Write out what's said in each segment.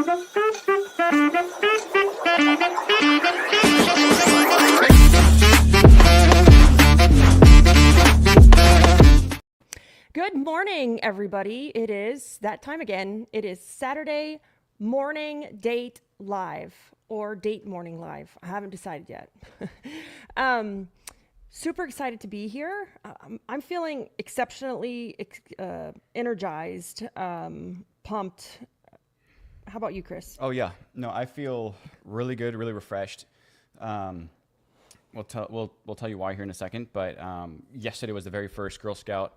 Good morning, everybody. It is that time again. It is Saturday morning date live or date morning live. I haven't decided yet. Super excited to be here. I'm feeling exceptionally energized, pumped. How about you, Chris? Oh yeah, no, I feel really good, really refreshed. We'll tell you why here in a second. But yesterday was the very first Girl Scout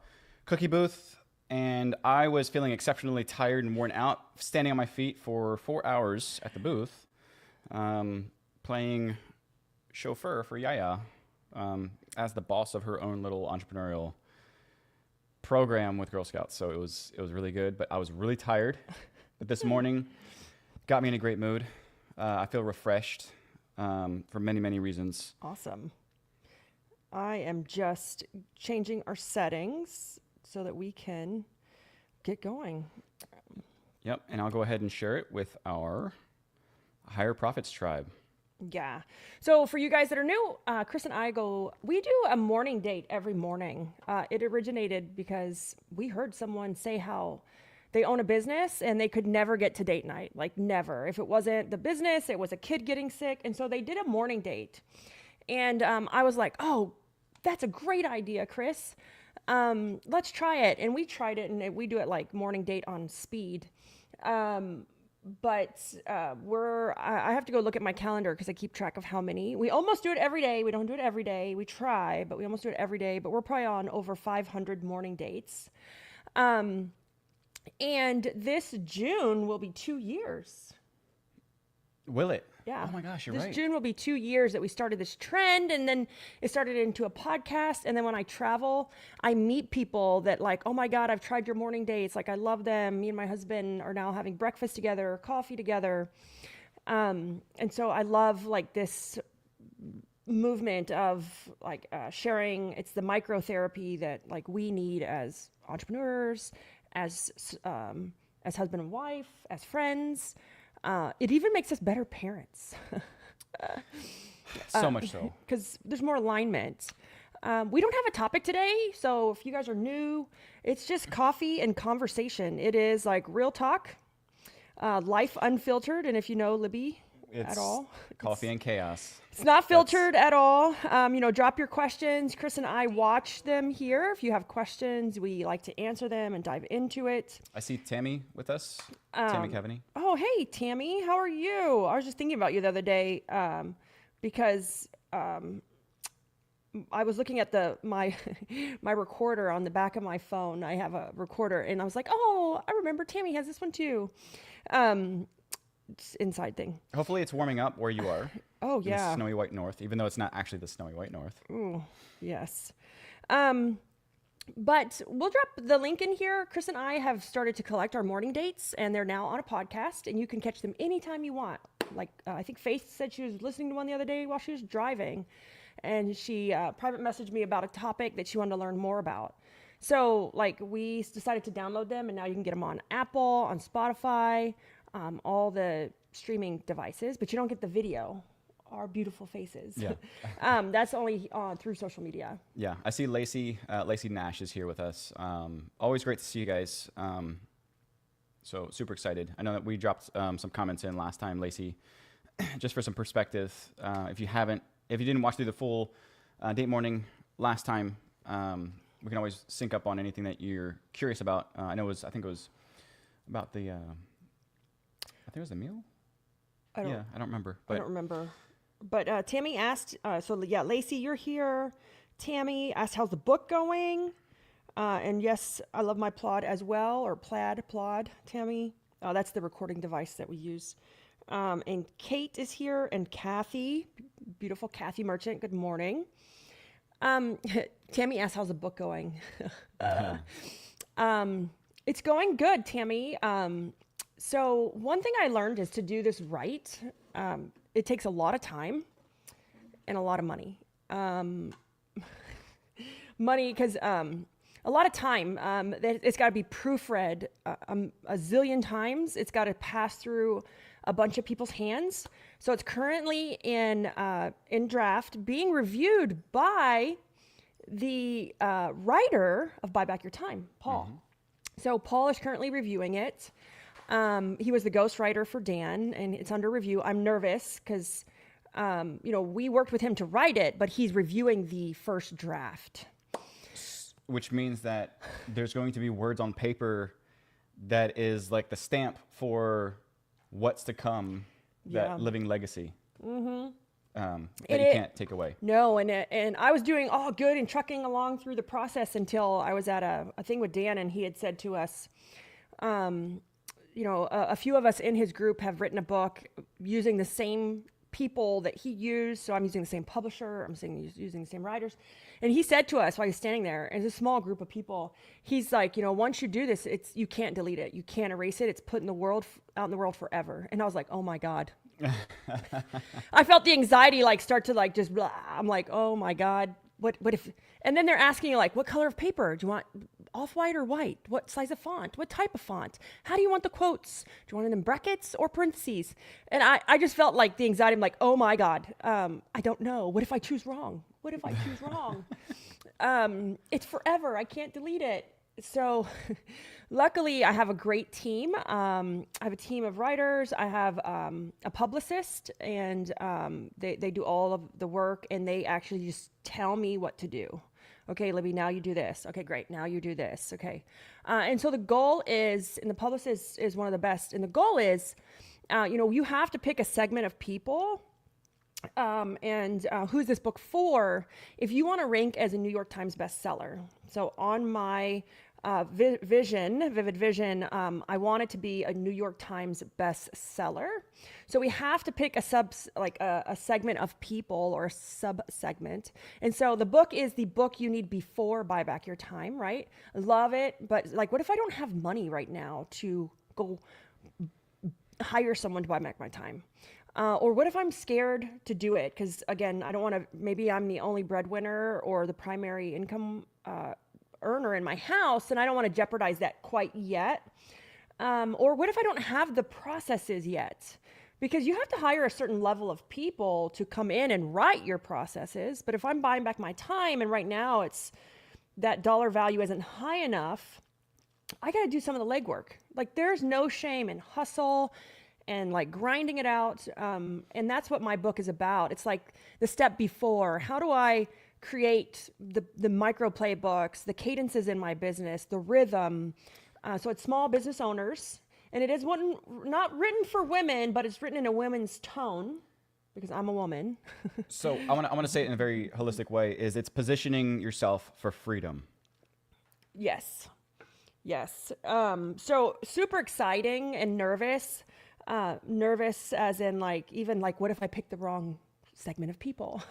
cookie booth, and I was feeling exceptionally tired and worn out, standing on my feet for 4 hours at the booth, playing chauffeur for Yaya as the boss of her own little entrepreneurial program with Girl Scouts. So it was really good, but I was really tired. But this morning got me in a great mood. I feel refreshed for many reasons. Awesome. I am just changing our settings so that we can get going. Yep, and I'll go ahead and share it with our Higher Profits tribe. Yeah. So for you guys that are new, Chris and we do a morning date every morning. It originated because we heard someone say how they own a business and they could never get to date night, like never. If it wasn't the business, it was a kid getting sick. And so they did a morning date. And I was like, oh, that's a great idea, Chris. Let's try it. And we tried it, and we do it like morning date on speed. But I have to go look at my calendar because I keep track of how many. We almost do it every day. We don't do it every day. We try, but we almost do it every day. But we're probably on over 500 morning dates. And this June will be 2 years. Will it? Yeah. Oh my gosh, you're right. This June will be 2 years that we started this trend, and then it started into a podcast. And then when I travel, I meet people that like, oh my God, I've tried your morning dates. Like, I love them. Me and my husband are now having breakfast together, coffee together. And so I love like this movement of like sharing. It's the microtherapy that like we need as entrepreneurs, as husband and wife, as friends. It even makes us better parents. So much so. Because there's more alignment. We don't have a topic today, so if you guys are new, it's just coffee and conversation. It is like real talk, life unfiltered, and if you know Libby at all. Coffee and chaos. It's not filtered at all. Drop your questions. Chris and I watch them here. If you have questions, we like to answer them and dive into it. I see Tammy with us. Tammy Kevaney. Oh, hey, Tammy. How are you? I was just thinking about you the other day because I was looking at my recorder on the back of my phone. I have a recorder, and I was like, oh, I remember Tammy has this one too. It's inside thing. Hopefully it's warming up where you are. Oh, yeah. In the snowy white north, even though it's not actually the snowy white north. Ooh, yes. But we'll drop the link in here. Chris and I have started to collect our morning dates, and they're now on a podcast, and you can catch them anytime you want. Like, I think Faith said she was listening to one the other day while she was driving, and she private messaged me about a topic that she wanted to learn more about. So, like, we decided to download them, and now you can get them on Apple, on Spotify, all the streaming devices, but you don't get the video, our beautiful faces. Yeah. That's only through social media. Yeah, I see Lacey Nash is here with us. Always great to see you guys. So super excited. I know that we dropped some comments in last time, Lacey, just for some perspective. If you didn't watch through the full date morning last time, we can always sync up on anything that you're curious about. I think it was about the meal. I don't remember. I don't remember. But Tammy asked, Lacey, you're here. Tammy asked, how's the book going? And yes, I love my plod as well, or plod, Tammy. That's the recording device that we use. And Kate is here, and Kathy, beautiful Kathy Merchant, good morning. Tammy asked, how's the book going? It's going good, Tammy. So one thing I learned is to do this right. It takes a lot of time and a lot of money. Money, because a lot of time. It's got to be proofread a zillion times. It's got to pass through a bunch of people's hands. So it's currently in draft, being reviewed by the writer of Buy Back Your Time, Paul. So Paul is currently reviewing it. He was the ghostwriter for Dan, and it's under review. I'm nervous because, we worked with him to write it, but he's reviewing the first draft. Which means that there's going to be words on paper that is like the stamp for what's to come, that living legacy. That you can't take away. No, and I was doing all good and trucking along through the process until I was at a thing with Dan, and he had said to us, a few of us in his group have written a book using the same people that he used. So I'm using the same publisher. I'm using the same writers. And he said to us while he's standing there, as a small group of people, he's like, once you do this, you can't delete it. You can't erase it. It's put in the world, out in the world forever. And I was like, oh my God. I felt the anxiety start to just blah. I'm like, oh my God, what if, and then they're asking you what color of paper? Do you want off-white or white? What size of font? What type of font? How do you want the quotes? Do you want it in brackets or parentheses? And I just felt the anxiety. I'm like, oh my God, I don't know. What if I choose wrong? What if I choose wrong? It's forever. I can't delete it. So luckily I have a great team. I have a team of writers. I have a publicist, and they do all of the work, and they actually just tell me what to do. Okay, Libby, now you do this. Okay, great. Now you do this. Okay. And so the goal is, and the publicist is one of the best, and the goal is, you have to pick a segment of people. And who's this book for? If you want to rank as a New York Times bestseller. So on my vivid vision, I want it to be a New York Times bestseller. So we have to pick a segment of people, or a sub segment. And so the book is the book you need before Buy Back Your Time, right? Love it. But what if I don't have money right now to go hire someone to buy back my time? Or what if I'm scared to do it? Because again, I don't want to, maybe I'm the only breadwinner or the primary income earner in my house, and I don't want to jeopardize that quite yet. Or what if I don't have the processes yet? Because you have to hire a certain level of people to come in and write your processes. But if I'm buying back my time, and right now it's that dollar value isn't high enough, I got to do some of the legwork. There's no shame in hustle and grinding it out. And that's what my book is about. It's the step before. How do I create the micro playbooks, the cadences in my business, the rhythm? So it's small business owners. And it is one not written for women, but it's written in a women's tone because I'm a woman. So I want to say it in a very holistic way, is it's positioning yourself for freedom. Yes. So super exciting and nervous. Nervous as in even what if I pick the wrong segment of people?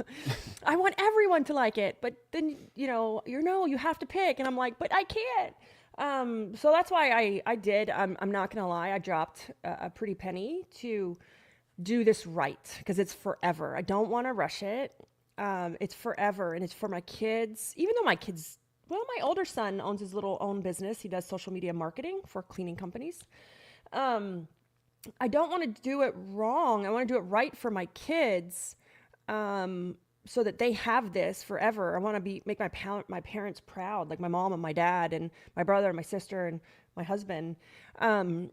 I want everyone to like it, but then you have to pick, and I'm like, but I can't. So that's why I did. I'm not gonna lie, I dropped a pretty penny to do this right, because it's forever. I don't want to rush it. It's forever, and it's for my kids. Even though my older son owns his little own business. He does social media marketing for cleaning companies. I don't want to do it wrong. I want to do it right for my kids, so that they have this forever. I want to make my parents proud, my mom and my dad and my brother and my sister and my husband. And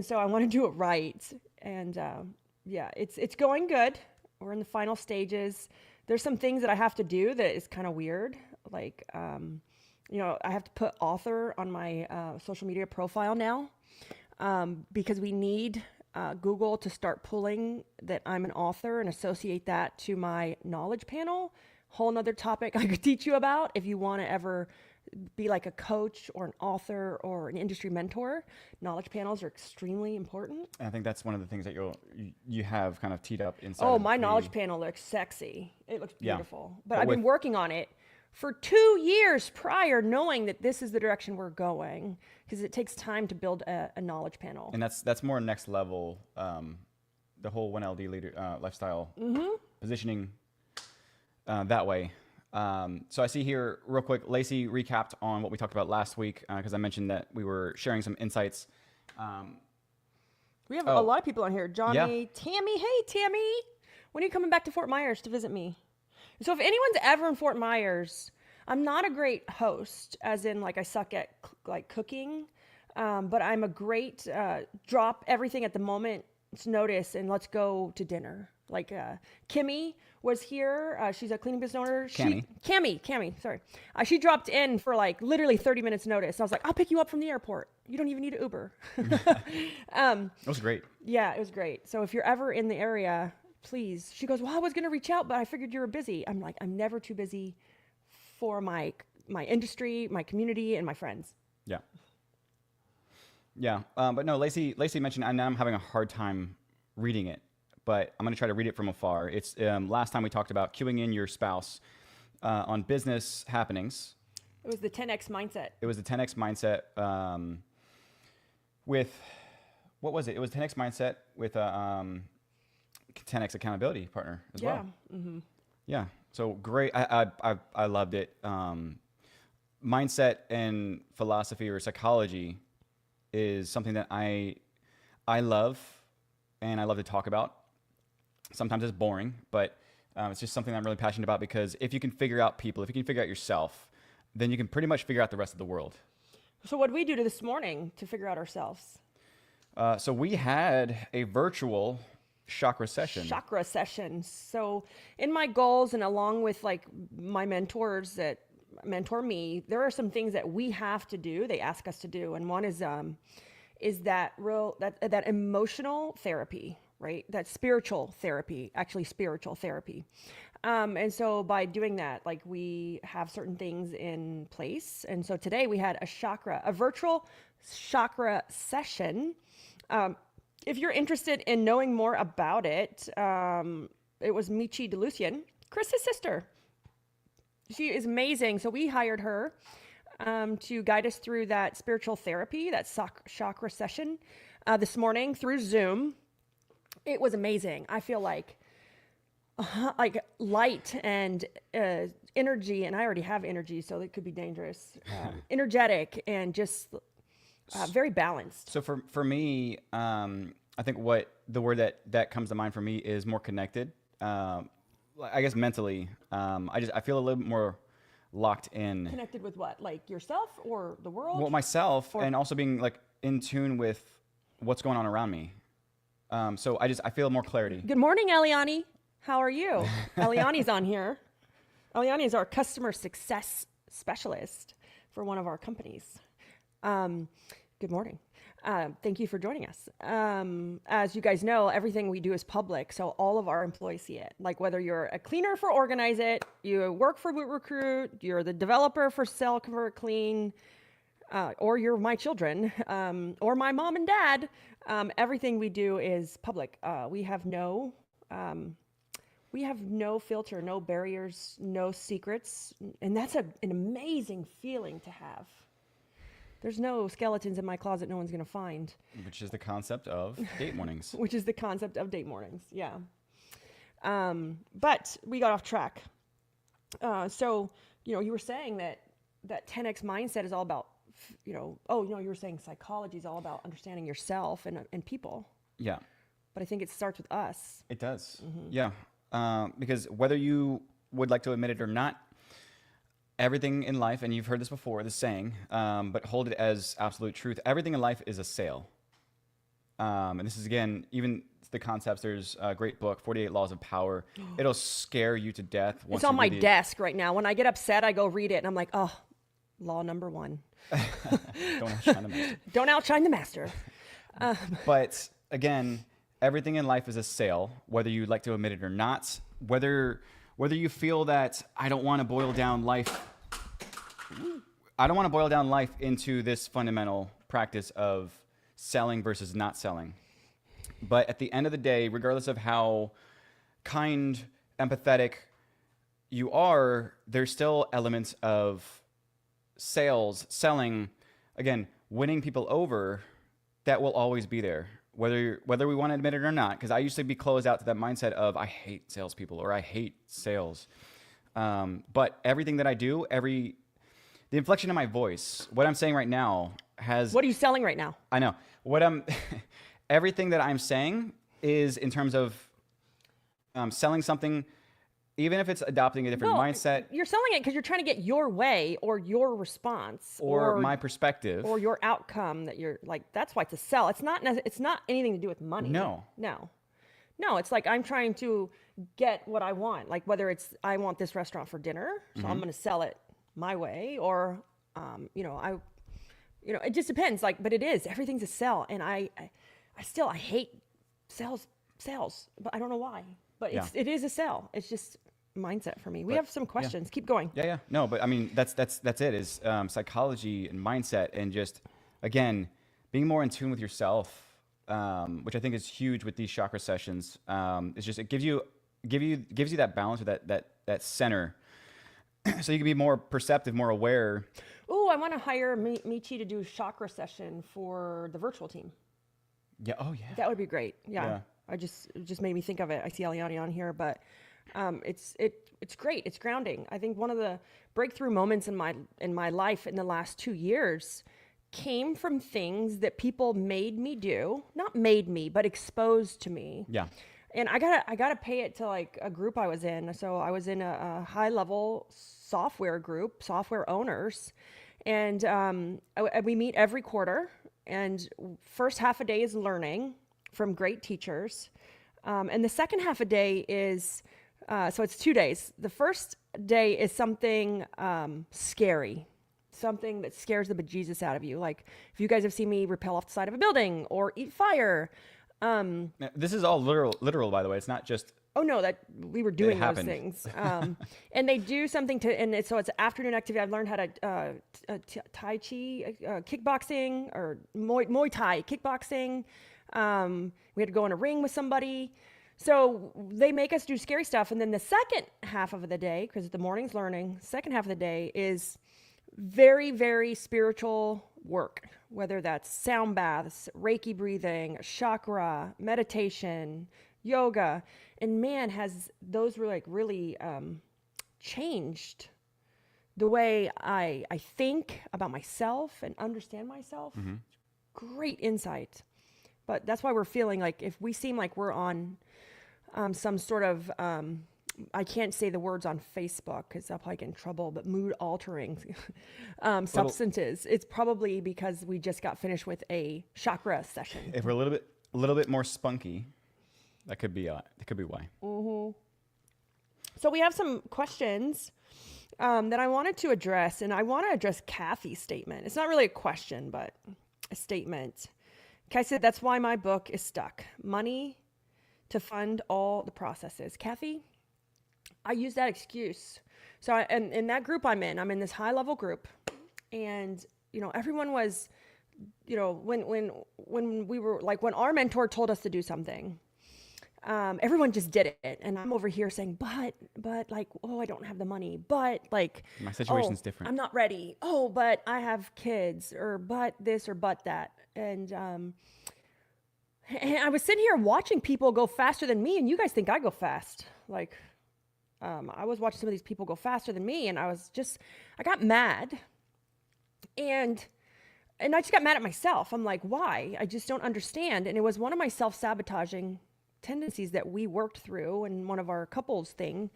so I want to do it right. And it's going good. We're in the final stages. There's some things that I have to do that is kind of weird. I have to put author on my social media profile now. Because we need Google to start pulling that I'm an author and associate that to my knowledge panel. Whole nother topic I could teach you about if you want to ever be a coach or an author or an industry mentor. Knowledge panels are extremely important. And I think that's one of the things that you have kind of teed up inside. Oh, my knowledge panel looks sexy. It looks beautiful. Yeah. But I've been working on it for 2 years prior, knowing that this is the direction we're going, because it takes time to build a knowledge panel. And that's more next level, the whole 1LD leader lifestyle positioning that way. So I see here real quick, Lacey recapped on what we talked about last week because I mentioned that we were sharing some insights. We have a lot of people on here. Johnny, Yeah. Tammy. Hey, Tammy. When are you coming back to Fort Myers to visit me? So if anyone's ever in Fort Myers, I'm not a great host, as in like I suck at like cooking, but I'm a great drop everything at the moment's notice and let's go to dinner. Like Kimmy was here. She's a cleaning business owner. Cammy, sorry. She dropped in for like literally 30 minutes notice. I was like, I'll pick you up from the airport. You don't even need an Uber. It was great. Yeah, it was great. So if you're ever in the area, please. She goes, well, I was going to reach out, but I figured you were busy. I'm like, I'm never too busy for my industry, my community, and my friends. Yeah. Yeah. But no, Lacey mentioned, and I'm having a hard time reading it, but I'm going to try to read it from afar. It's last time we talked about queuing in your spouse on business happenings. It was the 10X mindset. It was the 10X mindset with, what was it? It was 10X mindset with a 10X accountability partner as well. Mm-hmm. Yeah. So great. I loved it. Mindset and philosophy or psychology is something that I love and I love to talk about. Sometimes it's boring, but it's just something I'm really passionate about because if you can figure out people, if you can figure out yourself, then you can pretty much figure out the rest of the world. So what did we do this morning to figure out ourselves? So we had a virtual chakra session. So in my goals and along with like my mentors that mentor me, there are some things that we have to do. They ask us to do. And one is that emotional therapy, right? That spiritual therapy. And so by doing that, like we have certain things in place. And so today we had a virtual chakra session. If you're interested in knowing more about it, it was Michi DeLucian, Chris's sister. She is amazing. So we hired her to guide us through that spiritual therapy, that chakra session this morning through Zoom. It was amazing. I feel like light and energy, and I already have energy, so it could be dangerous. Energetic and just very balanced. So for me, I think what the word that comes to mind for me is more connected. I guess mentally, I feel a little bit more locked in. Connected with what? Like yourself or the world? Well, myself, and also being like in tune with what's going on around me. So I feel more clarity. Good morning, Eliani. How are you? Eliani's on here. Eliani is our customer success specialist for one of our companies. Good morning. Thank you for joining us. As you guys know, everything we do is public, so all of our employees see it. Like whether you're a cleaner for Organize It, you work for Boot Recruit, you're the developer for Sell, Convert, Clean, or you're my children, or my mom and dad, everything we do is public. We have no filter, no barriers, no secrets, and that's an amazing feeling to have. There's no skeletons in my closet no one's going to find. Which is the concept of date mornings. Yeah. But we got off track. So, you were saying that 10X mindset is all about, you were saying psychology is all about understanding yourself and people. Yeah. But I think it starts with us. It does. Mm-hmm. Yeah. Because whether you would like to admit it or not, everything in life, and you've heard this before, this saying, but hold it as absolute truth. Everything in life is a sale. And this is, again, even the concepts. There's a great book, 48 Laws of Power. It'll scare you to death. It's on my desk right now. When I get upset, I go read it, and I'm like, oh, law number 1. Don't outshine the master. Don't outshine the master. But, again, everything in life is a sale, whether you like to admit it or not, whether you feel that I don't want to boil down life into this fundamental practice of selling versus not selling. But at the end of the day, regardless of how kind, empathetic you are, there's still elements of selling, again, winning people over, that will always be there. Whether we want to admit it or not, because I used to be closed out to that mindset of I hate salespeople or I hate sales. But everything that I do, the inflection in my voice, what I'm saying right now has. What are you selling right now? I know what I'm. Everything that I'm saying is in terms of selling something, even if it's adopting a different mindset. You're selling it because you're trying to get your way or your response or my perspective or your outcome that you're like. That's why it's a sell. It's not anything to do with money. No. It's like I'm trying to get what I want. Like whether it's I want this restaurant for dinner, so I'm going to sell it my way, or it just depends. Like, but everything's a sell, and I hate sales, but I don't know why. But it is a sell. It's just mindset for me. We have some questions. Keep going. Yeah. No, but I mean, that's it is psychology and mindset, and just, again, being more in tune with yourself, which I think is huge with these chakra sessions. It's just, it gives you that balance, or that center, so you can be more perceptive, more aware. Oh, I want to hire Michi to do a chakra session for the virtual team. Yeah. Oh, yeah. That would be great. Yeah. It just made me think of it. I see Eliani on here, but it's great. It's grounding. I think one of the breakthrough moments in my life in the last 2 years came from things that people made me do, not made me, but exposed to me. Yeah. And I gotta pay it to like a group I was in. So I was in a high level software group, software owners, and we meet every quarter. And first half a day is learning from great teachers, and the second half a day is so it's 2 days. The first day is something scary, something that scares the bejesus out of you. Like if you guys have seen me rappel off the side of a building or eat fire. Now, this is all literal, by the way. It's not just. Oh no, that we were doing those things. And they do something so it's afternoon activity. I've learned how to Tai Chi, kickboxing, or Muay Thai, kickboxing. We had to go in a ring with somebody. So they make us do scary stuff. And then the second half of the day, because the morning's learning, second half of the day is very, very spiritual work, whether that's sound baths, Reiki breathing, chakra, meditation, yoga. And man, has those really changed the way I think about myself and understand myself. Mm-hmm. Great insight. But that's why we're feeling like if we seem like we're on some sort of, I can't say the words on Facebook because I'll probably get in trouble, but mood altering substances, it's probably because we just got finished with a chakra session. If we're a little bit more spunky, that could be why. Mm-hmm. So we have some questions that I wanted to address, and I want to address Kathy's statement. It's not really a question, but a statement. Kai said, that's why my book is stuck. Money to fund all the processes. Kathy, I use that excuse. So and in that group I'm in this high level group, and everyone was, when we were like, when our mentor told us to do something, everyone just did it. And I'm over here saying, but like, oh, I don't have the money, but like my situation's different. I'm not ready. Oh, but I have kids, or but this or but that. And I was sitting here watching people go faster than me, and you guys think I go fast. Like, I was watching some of these people go faster than me, and I got mad. And I just got mad at myself. I'm like, why? I just don't understand. And it was one of my self-sabotaging tendencies that we worked through in one of our couples thing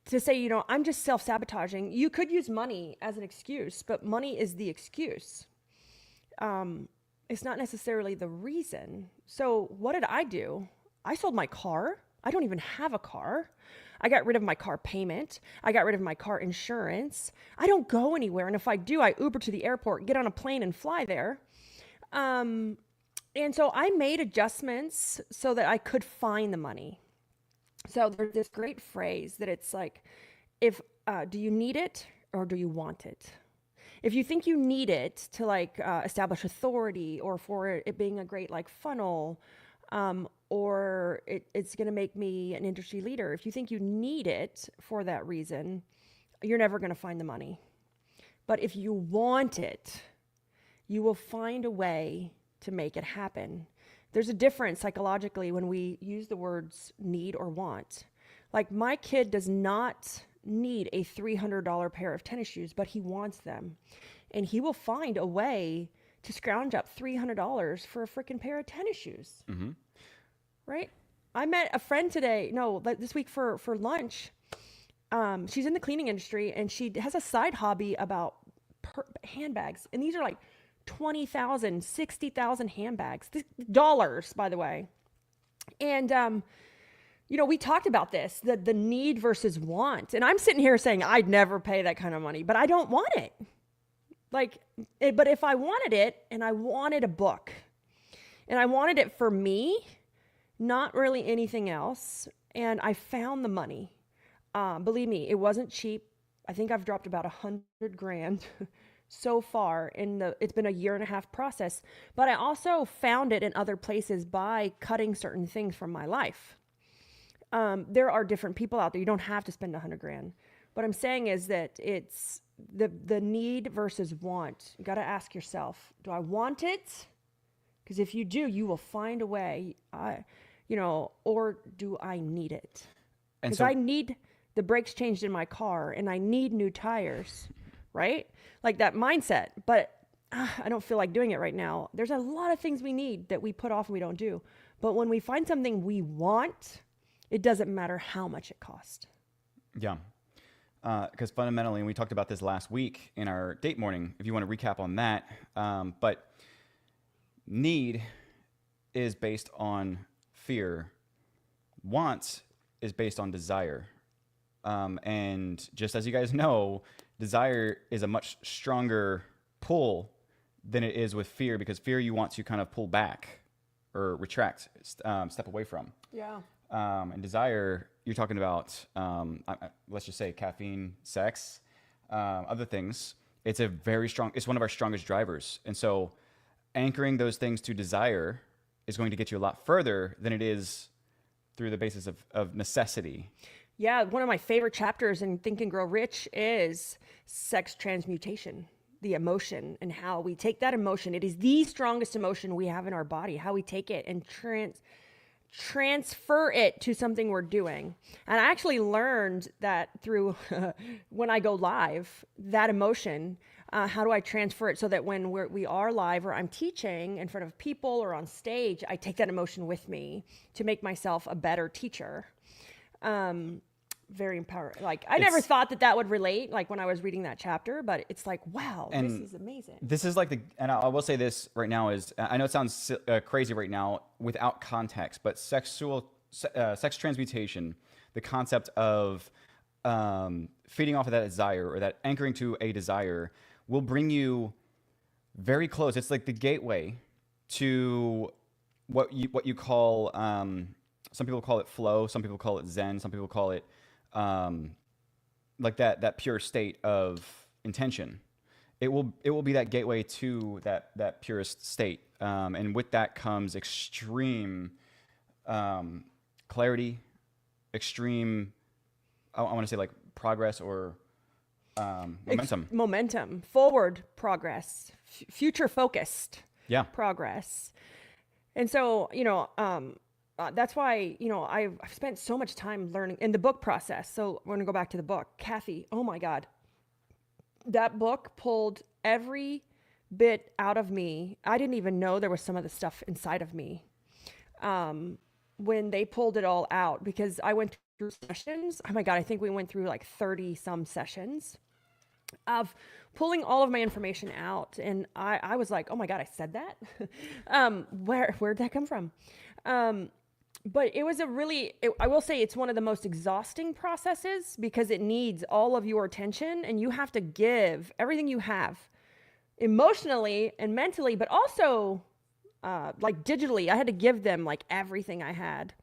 to say, I'm just self-sabotaging. You could use money as an excuse, but money is the excuse. It's not necessarily the reason. So what did I do? I sold my car. I don't even have a car. I got rid of my car payment. I got rid of my car insurance. I don't go anywhere. And if I do, I Uber to the airport, get on a plane and fly there. And so I made adjustments so that I could find the money. So there's this great phrase that it's like, do you need it or do you want it? If you think you need it to establish authority, or for it being a great funnel, or it's going to make me an industry leader, if you think you need it for that reason, you're never going to find the money. But if you want it, you will find a way to make it happen. There's a difference psychologically when we use the words need or want. Like, my kid does not need a $300 pair of tennis shoes, but he wants them. And he will find a way to scrounge up $300 for a freaking pair of tennis shoes. Mm-hmm. Right? I met a friend this week for lunch. She's in the cleaning industry, and she has a side hobby about handbags. And these are like 20,000, 60,000 handbags. Dollars, by the way. And, we talked about this, the need versus want. And I'm sitting here saying, I'd never pay that kind of money, but I don't want it. But if I wanted it, and I wanted a book, and I wanted it for me, not really anything else, and I found the money. Believe me, it wasn't cheap. I think I've dropped about $100,000 so far it's been a 1.5 year process, but I also found it in other places by cutting certain things from my life. There are different people out there. You don't have to spend $100,000. What I'm saying is that it's the need versus want. You got to ask yourself, do I want it? Because if you do, you will find a way, or do I need it? Because I need the brakes changed in my car, and I need new tires, right? Like that mindset, but I don't feel like doing it right now. There's a lot of things we need that we put off and we don't do. But when we find something we want, it doesn't matter how much it costs. Yeah. Because fundamentally, and we talked about this last week in our date morning, if you want to recap on that, but need is based on fear. Want is based on desire. And just as you guys know, desire is a much stronger pull than it is with fear, because fear you want to kind of pull back or retract, step away from. Yeah. And desire, you're talking about, let's just say caffeine, sex, other things. It's it's one of our strongest drivers. And so anchoring those things to desire is going to get you a lot further than it is through the basis of necessity. Yeah, one of my favorite chapters in Think and Grow Rich is sex transmutation, the emotion, and how we take that emotion. It is the strongest emotion we have in our body, how we take it and transfer it to something we're doing. And I actually learned that through when I go live, that emotion, how do I transfer it so that when we are live or I'm teaching in front of people or on stage, I take that emotion with me to make myself a better teacher. Very empowering. Like I never thought that would relate, like when I was reading that chapter, but it's like, wow, this is amazing. This is like and I will say this right now is, I know it sounds crazy right now without context, but sex transmutation, the concept of feeding off of that desire or that anchoring to a desire will bring you very close. It's like the gateway to what you call, some people call it flow, some people call it Zen, some people call it like that pure state of intention. It will be that gateway to that purest state, and with that comes extreme clarity, extreme, I want to say like progress or momentum, forward progress, future focused progress. And so that's why, I've spent so much time learning in the book process. So we're going to go back to the book. Kathy, oh my God. That book pulled every bit out of me. I didn't even know there was some of the stuff inside of me when they pulled it all out, because I went through sessions. Oh my God, I think we went through like 30 some sessions of pulling all of my information out. And I was like, oh my God, I said that? Where'd that come from? But it was I will say it's one of the most exhausting processes, because it needs all of your attention and you have to give everything you have emotionally and mentally, but also like digitally. I had to give them like everything I had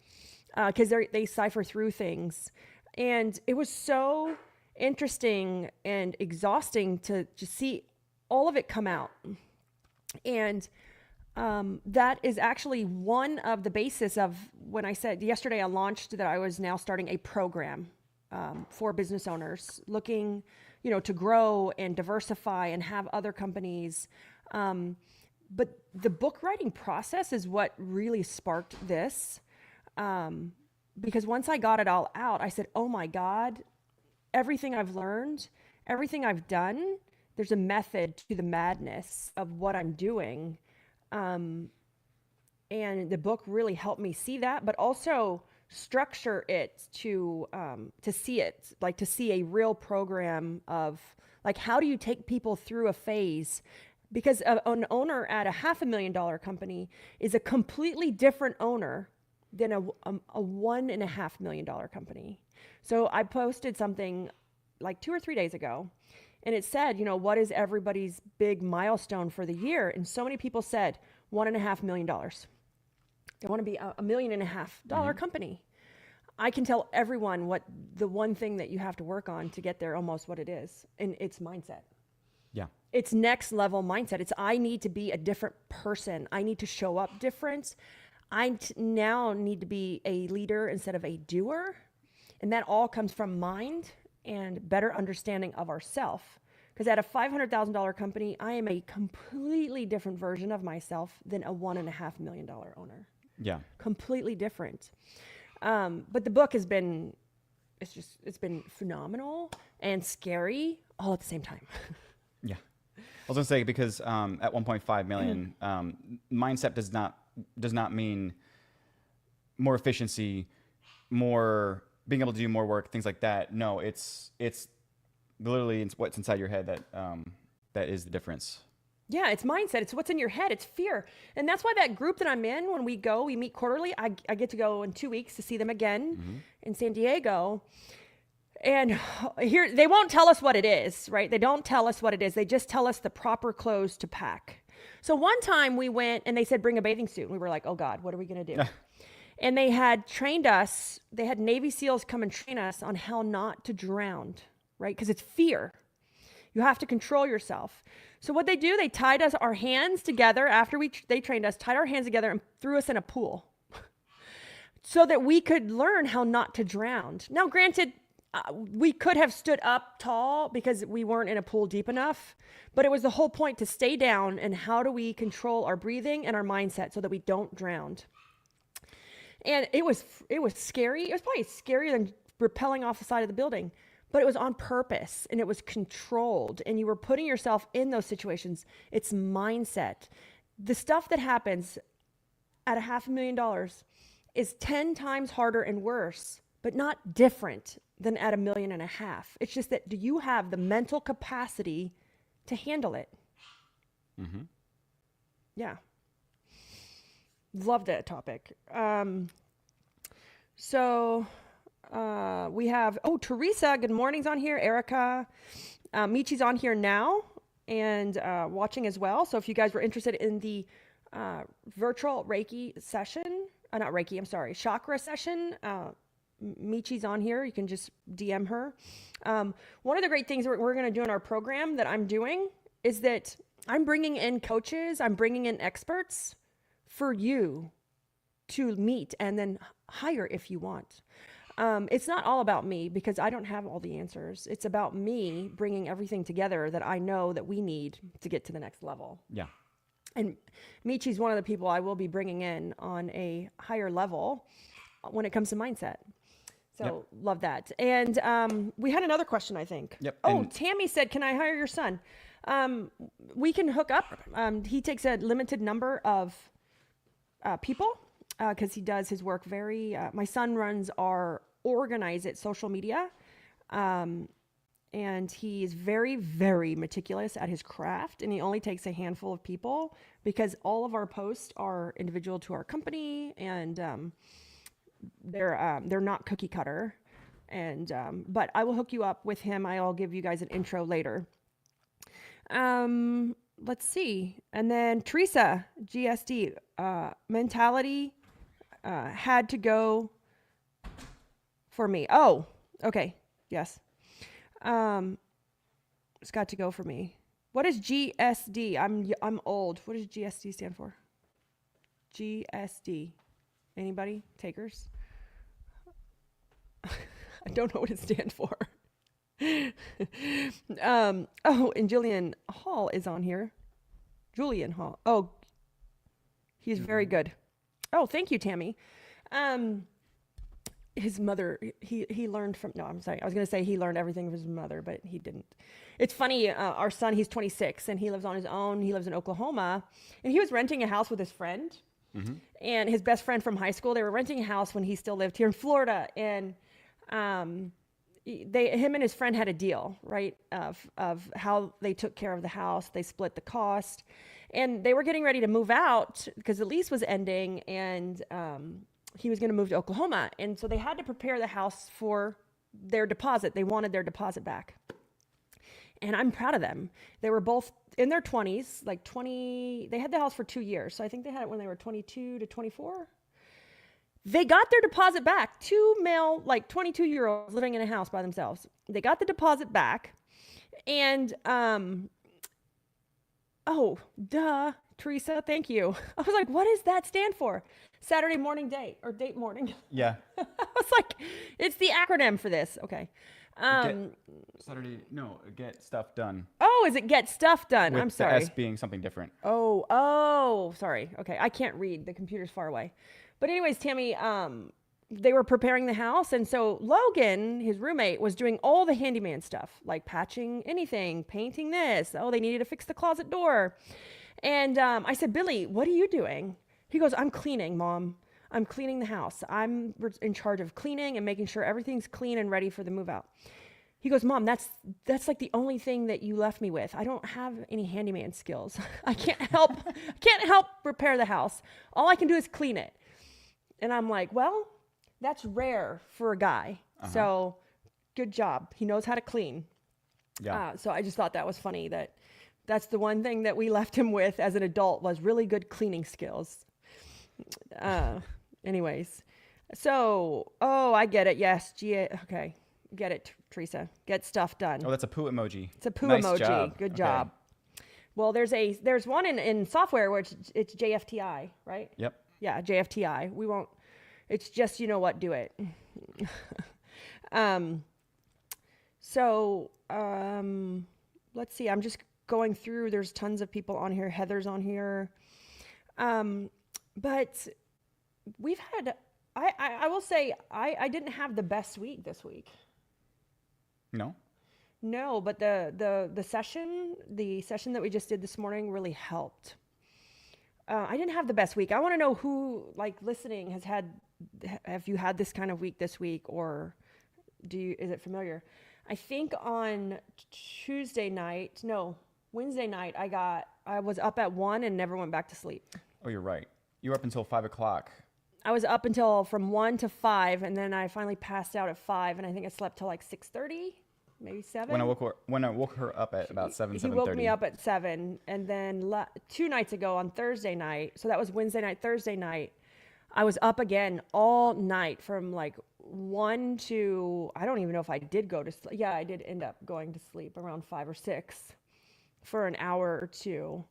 because they cipher through things. And it was so interesting and exhausting to just see all of it come out. And that is actually one of the basis of when I said yesterday I launched that I was now starting a program for business owners looking, to grow and diversify and have other companies. But the book writing process is what really sparked this. Because once I got it all out, I said, oh my God, everything I've learned, everything I've done, there's a method to the madness of what I'm doing. And the book really helped me see that, but also structure it to see it, like to see a real program of like, how do you take people through a phase? Because an owner at a $500,000 company is a completely different owner than a $1.5 million company. So I posted something like 2 or 3 days ago, and it said, you know, what is everybody's big milestone for the year? And so many people said $1.5 million. They want to be a $1.5 million company. I can tell everyone what the one thing that you have to work on to get there, almost what it is, and it's mindset. Yeah. It's next level mindset. It's I need to be a different person. I need to show up different. Now need to be a leader instead of a doer. And that all comes from mind and better understanding of ourself. Because at a $500,000 company, I am a completely different version of myself than a $1.5 million owner. Yeah. Completely different. But the book has been, it's been phenomenal and scary all at the same time. Yeah. I was gonna say, because at 1.5 million, mindset does not mean more efficiency, more being able to do more work, things like that. No, it's literally what's inside your head that is the difference. Yeah, it's mindset. It's what's in your head. It's fear. And that's why that group that I'm in, when we meet quarterly, I get to go in 2 weeks to see them again in San Diego. And here, they won't tell us what it is, right? They don't tell us what it is. They just tell us the proper clothes to pack. So one time we went and they said, bring a bathing suit. And we were like, oh God, what are we going to do? And they had trained us. They had Navy SEALs come and train us on how not to drown, right? Because it's fear. You have to control yourself. So what they do, they tied our hands together after they trained us, tied our hands together and threw us in a pool so that we could learn how not to drown. Now, granted, we could have stood up tall because we weren't in a pool deep enough, but it was the whole point to stay down and how do we control our breathing and our mindset so that we don't drown. And it was scary. It was probably scarier than rappelling off the side of the building. But it was on purpose and it was controlled and you were putting yourself in those situations. It's mindset. The stuff that happens at a $500,000 is 10 times harder and worse, but not different than at $1.5 million. It's just that, do you have the mental capacity to handle it? Mm-hmm. Yeah. Love that topic. We have, Teresa, good morning's on here. Erica, Michi's on here now and watching as well. So if you guys were interested in the virtual Reiki session, not Reiki, I'm sorry, chakra session, Michi's on here. You can just DM her. One of the great things we're going to do in our program that I'm doing is that I'm bringing in coaches, I'm bringing in experts for you to meet and then hire if you want. It's not all about me because I don't have all the answers. It's about me bringing everything together that I know that we need to get to the next level. Yeah. And Michi's one of the people I will be bringing in on a higher level when it comes to mindset. So Love that. And we had another question, I think. Yep. Tammy said, can I hire your son? We can hook up. He takes a limited number of people. Because he does his work very, my son runs our Organize It social media. And he's very, very meticulous at his craft. And he only takes a handful of people because all of our posts are individual to our company. And they're not cookie cutter. And but I will hook you up with him. I'll give you guys an intro later. Let's see. And then Teresa, GSD, mentality. Had to go for me. Oh, okay. Yes. It's got to go for me. What is GSD? I'm old. What does GSD stand for? GSD. Anybody? Takers? I don't know what it stands for. And Julian Hall is on here. Julian Hall. Oh, he's very good. Oh, thank you, Tammy. his mother, he learned from, no, I'm sorry. I was going to say he learned everything from his mother, but he didn't. It's funny. Our son, he's 26 and he lives on his own. He lives in Oklahoma, and he was renting a house with his friend and his best friend from high school. They were renting a house when he still lived here in Florida. And, him and his friend had a deal, right? Of how they took care of the house. They split the cost, and they were getting ready to move out because the lease was ending, and, he was going to move to Oklahoma. And so they had to prepare the house for their deposit. They wanted their deposit back. And I'm proud of them. They were both in their 20s, like 20. They had the house for 2 years. So I think they had it when they were 22 to 24. They got their deposit back. Two male, like 22-year-olds living in a house by themselves. They got the deposit back. And, oh, duh, Teresa, thank you. I was like, what does that stand for? Saturday morning date or date morning. Yeah. I was like, it's the acronym for this. Okay. Get stuff done. Oh, is it get stuff done? With I'm sorry. the S being something different. Oh, sorry. Okay. I can't read. The computer's far away. But anyways, Tammy, they were preparing the house. And so Logan, his roommate, was doing all the handyman stuff, like patching anything, painting this. Oh, they needed to fix the closet door. And I said, Billy, what are you doing? He goes, I'm cleaning, Mom. I'm cleaning the house. I'm in charge of cleaning and making sure everything's clean and ready for the move out. He goes, Mom, that's like the only thing that you left me with. I don't have any handyman skills. I can't help repair the house. All I can do is clean it. And I'm like, well, that's rare for a guy. So good job. He knows how to clean. Yeah. So I just thought that was funny that's the one thing that we left him with as an adult was really good cleaning skills. Anyways, so, I get it. Yes. Okay. Get it, Teresa. Get stuff done. Oh, that's a poo emoji. It's a poo Nice emoji. job. Good Okay. job. Well, there's one in software where it's JFTI, right? Yep. Yeah, JFTI. We won't, it's just, you know what, do it. Let's see. I'm just going through. There's tons of people on here. Heather's on here. But we've had, I will say, I didn't have the best week this week. No, but the session that we just did this morning really helped. I didn't have the best week. I want to know who, like, listening have you had this kind of week this week, or is it familiar? I think on Wednesday night, I was up at 1 and never went back to sleep. Oh, you're right. You were up until 5 o'clock. I was up until from 1 to 5, and then I finally passed out at 5, and I think I slept till like 6:30, maybe 7. When I woke her up at about 7:30. He woke me up at 7, and then 2 nights ago on Thursday night, so that was Wednesday night, Thursday night, I was up again all night from like 1 to, I don't even know if I did go to sleep. Yeah, I did end up going to sleep around 5 or 6 for an hour or two.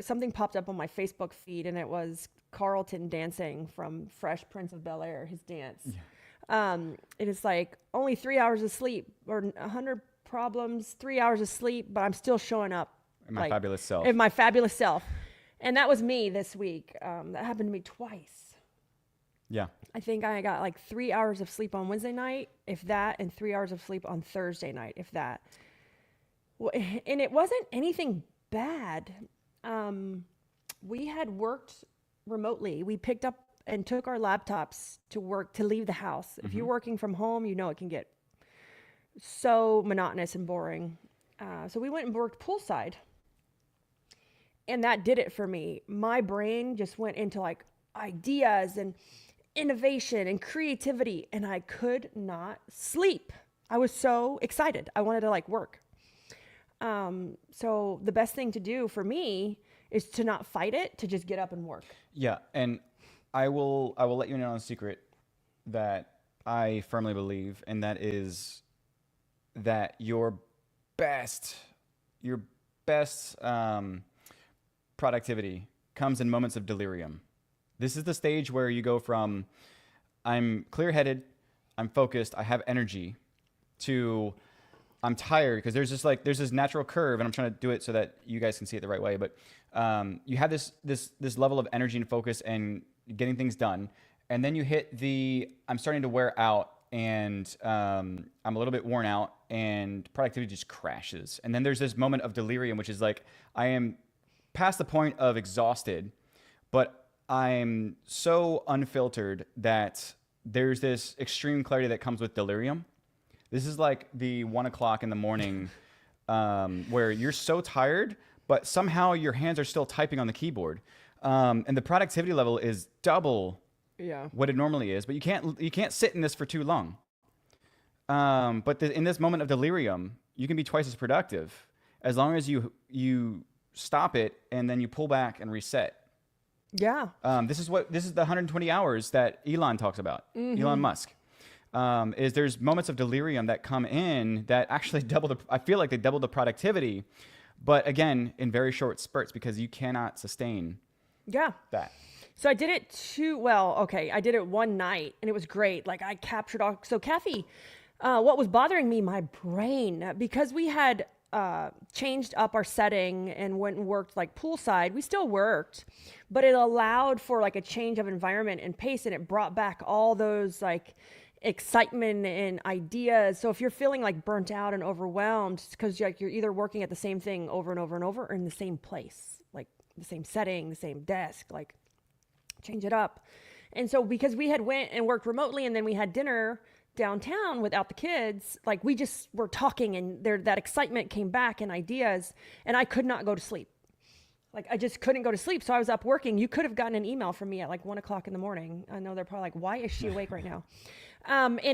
Something popped up on my Facebook feed, and it was Carlton dancing from Fresh Prince of Bel-Air, his dance. Yeah. It is like only 3 hours of sleep or 100 problems, 3 hours of sleep, but I'm still showing up In my fabulous self. in my fabulous self. And that was me this week. That happened to me twice. Yeah. I think I got like 3 hours of sleep on Wednesday night, if that, and 3 hours of sleep on Thursday night, if that. And it wasn't anything bad. We had worked remotely. We picked up and took our laptops to work, to leave the house. If you're working from home, you know it can get so monotonous and boring. So we went and worked poolside. And that did it for me. My brain just went into like ideas and innovation and creativity, and I could not sleep. I was so excited. I wanted to like work. So the best thing to do for me is to not fight it, to just get up and work. Yeah, and I will let you in on a secret that I firmly believe, and that is that your best productivity comes in moments of delirium. This is the stage where you go from I'm clear-headed, I'm focused, I have energy, to I'm tired, because there's this natural curve, and I'm trying to do it so that you guys can see it the right way. But you have this level of energy and focus and getting things done, and then you hit I'm starting to wear out, and I'm a little bit worn out, and productivity just crashes. And then there's this moment of delirium, which is like I am past the point of exhausted, but I'm so unfiltered that there's this extreme clarity that comes with delirium. This is like the 1 o'clock in the morning where you're so tired, but somehow your hands are still typing on the keyboard. And the productivity level is double what it normally is, but you can't sit in this for too long. But in this moment of delirium, you can be twice as productive as long as you stop it and then you pull back and reset. Yeah. This is the 120 hours that Elon talks about. Elon Musk. Is there's moments of delirium that come in that actually I feel like they double the productivity, but again, in very short spurts, because you cannot sustain that. So I did it I did it one night and it was great. Like I captured all. So Kathy, what was bothering me, my brain, because we had changed up our setting and went and worked like poolside. We still worked, but it allowed for like a change of environment and pace, and it brought back all those like excitement and ideas. So if you're feeling like burnt out and overwhelmed, it's because you're either working at the same thing over and over and over, or in the same place, like the same setting, the same desk, like change it up. And so because we had went and worked remotely, and then we had dinner downtown without the kids, like we just were talking, and that excitement came back and ideas, and I could not go to sleep. Like I just couldn't go to sleep. So I was up working. You could have gotten an email from me at like 1 o'clock in the morning. I know they're probably like, why is she awake right now? And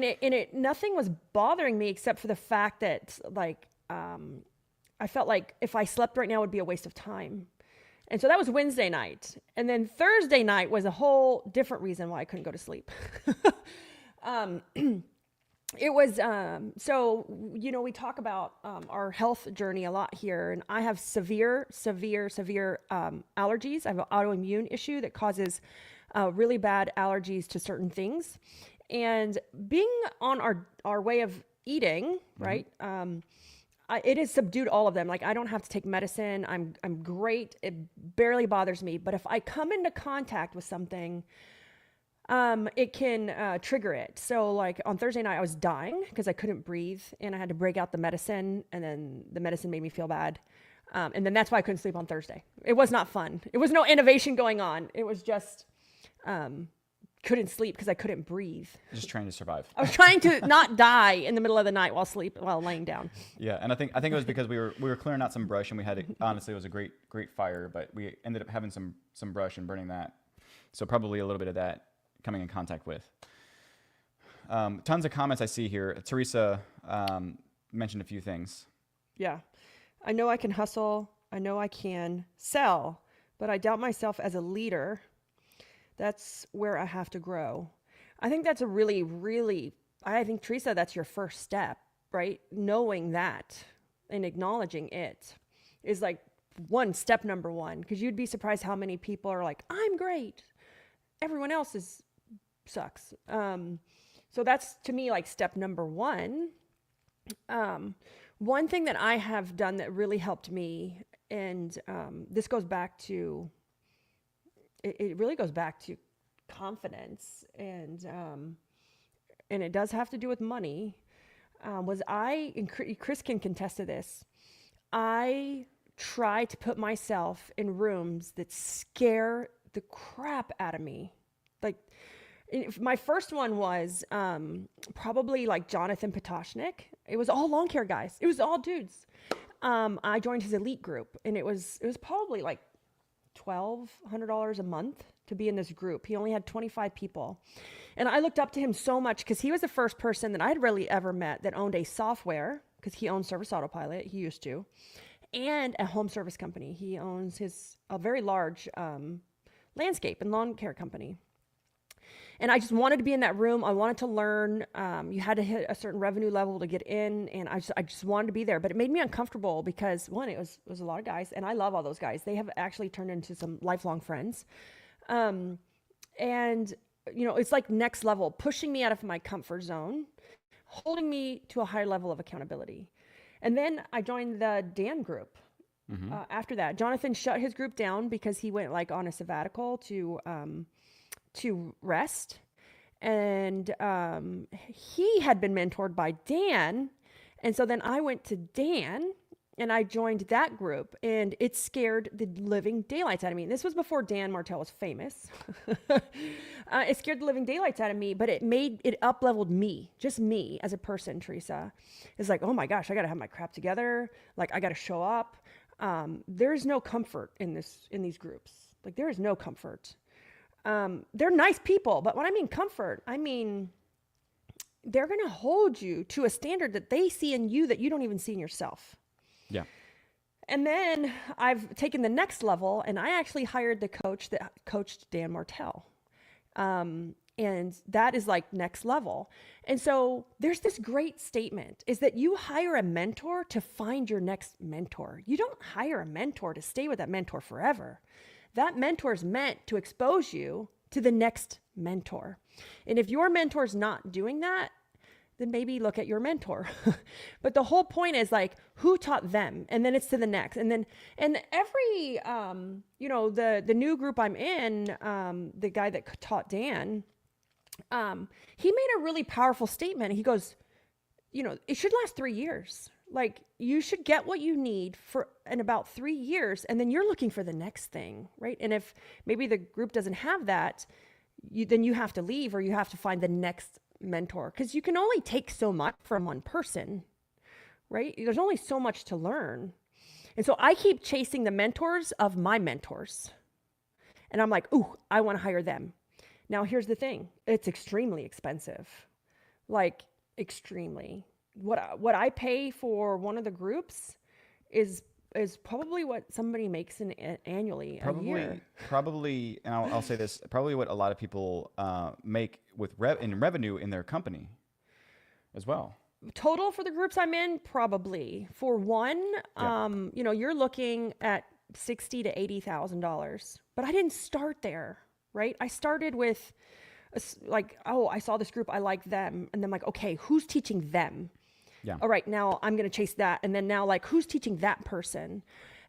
nothing was bothering me except for the fact that like, I felt like if I slept right now, it would be a waste of time. And so that was Wednesday night. And then Thursday night was a whole different reason why I couldn't go to sleep. It was, we talk about our health journey a lot here, and I have severe allergies. I have an autoimmune issue that causes really bad allergies to certain things. And being on our way of eating, right, it has subdued all of them. Like I don't have to take medicine. I'm great. It barely bothers me. But if I come into contact with something, it can trigger it. So like on Thursday night, I was dying because I couldn't breathe, and I had to break out the medicine, and then the medicine made me feel bad. And then that's why I couldn't sleep on Thursday. It was not fun. It was no innovation going on. It was just couldn't sleep because I couldn't breathe. Just trying to survive. I was trying to not die in the middle of the night while laying down. Yeah, and I think it was because we were clearing out some brush, and we had honestly it was a great fire, but we ended up having some brush and burning that. So probably a little bit of that coming in contact with. Tons of comments I see here. Teresa mentioned a few things. Yeah. I know I can hustle. I know I can sell, but I doubt myself as a leader. That's where I have to grow. I think that's I think, Teresa, that's your first step, right? Knowing that and acknowledging it is like step number one, because you'd be surprised how many people are like, I'm great. Everyone else sucks. So that's, to me, like step number one. One thing that I have done that really helped me, and this goes back to, it really goes back to confidence, and it does have to do with money, and Chris can contest to this, I try to put myself in rooms that scare the crap out of me. Like, my first one was probably like Jonathan Potoshnik. It was all lawn care guys. It was all dudes. I joined his elite group, and it was probably like $1,200 a month to be in this group. He only had 25 people. And I looked up to him so much because he was the first person that I'd really ever met that owned a software, because he owns Service Autopilot. He used to. And a home service company. He owns a very large landscape and lawn care company. And I just wanted to be in that room. I wanted to learn. You had to hit a certain revenue level to get in, and I just wanted to be there. But it made me uncomfortable because, one, it was a lot of guys, and I love all those guys. They have actually turned into some lifelong friends. And it's like next level, pushing me out of my comfort zone, holding me to a higher level of accountability. And then I joined the Dan group. After that, Jonathan shut his group down because he went like on a sabbatical to rest. And he had been mentored by Dan. And so then I went to Dan and I joined that group, and it scared the living daylights out of me. And this was before Dan Martell was famous. It scared the living daylights out of me, but it up-leveled me, just me as a person, Teresa. It's like, oh my gosh, I got to have my crap together. Like, I got to show up. There's no comfort in these groups. Like, there is no comfort. They're nice people, but when I mean comfort, I mean they're going to hold you to a standard that they see in you that you don't even see in yourself. Yeah. And then I've taken the next level, and I actually hired the coach that coached Dan Martell. And that is like next level. And so there's this great statement is that you hire a mentor to find your next mentor. You don't hire a mentor to stay with that mentor forever. That mentor is meant to expose you to the next mentor. And if your mentor's not doing that, then maybe look at your mentor. But the whole point is like, who taught them? And then it's to the next. And every, the new group I'm in, the guy that taught Dan, he made a really powerful statement. He goes, it should last 3 years. Like, you should get what you need in about 3 years. And then you're looking for the next thing, right? And if maybe the group doesn't have that, then you have to leave, or you have to find the next mentor, because you can only take so much from one person, right? There's only so much to learn. And so I keep chasing the mentors of my mentors. And I'm like, ooh, I want to hire them. Now, here's the thing. It's extremely expensive. Like, extremely. What I pay for one of the groups is probably what somebody makes annually a year. Probably, and I'll say this, probably what a lot of people make with in revenue in their company as well. Total for the groups I'm in, probably. For one, you're looking at $60,000 to $80,000. But I didn't start there, right? I started with I saw this group, I like them, and then like, okay, who's teaching them? Yeah. All right, now I'm going to chase that. And then now, like, who's teaching that person?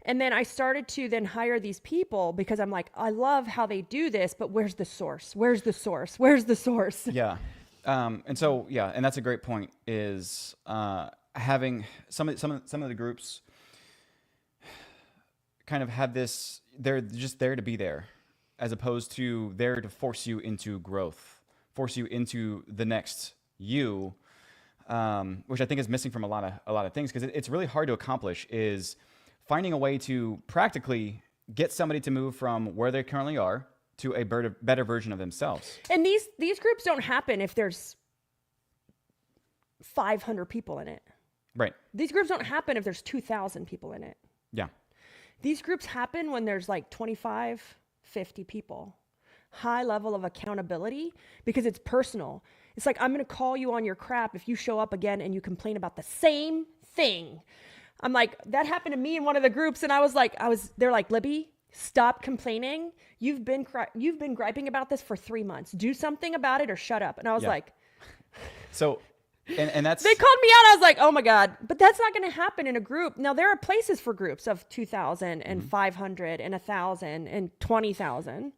And then I started to then hire these people because I'm like, I love how they do this, but where's the source? Where's the source? Where's the source? Yeah. And that's a great point, is having some of the groups kind of have this, they're just there to be there, as opposed to there to force you into growth, force you into the next you. Which I think is missing from a lot of things, because it's really hard to accomplish, is finding a way to practically get somebody to move from where they currently are to a better version of themselves. And these groups don't happen if there's 500 people in it. Right. These groups don't happen if there's 2,000 people in it. Yeah. These groups happen when there's like 25, 50 people. High level of accountability, because it's personal. It's like, I'm going to call you on your crap if you show up again and you complain about the same thing. I'm like, that happened to me in one of the groups. And they're like, Libby, stop complaining. You've been griping about this for 3 months. Do something about it or shut up. And I was like, so, and that's, they called me out. I was like, oh my God, but that's not going to happen in a group. Now there are places for groups of 2,000 and 500 and 1,000 and 20,000.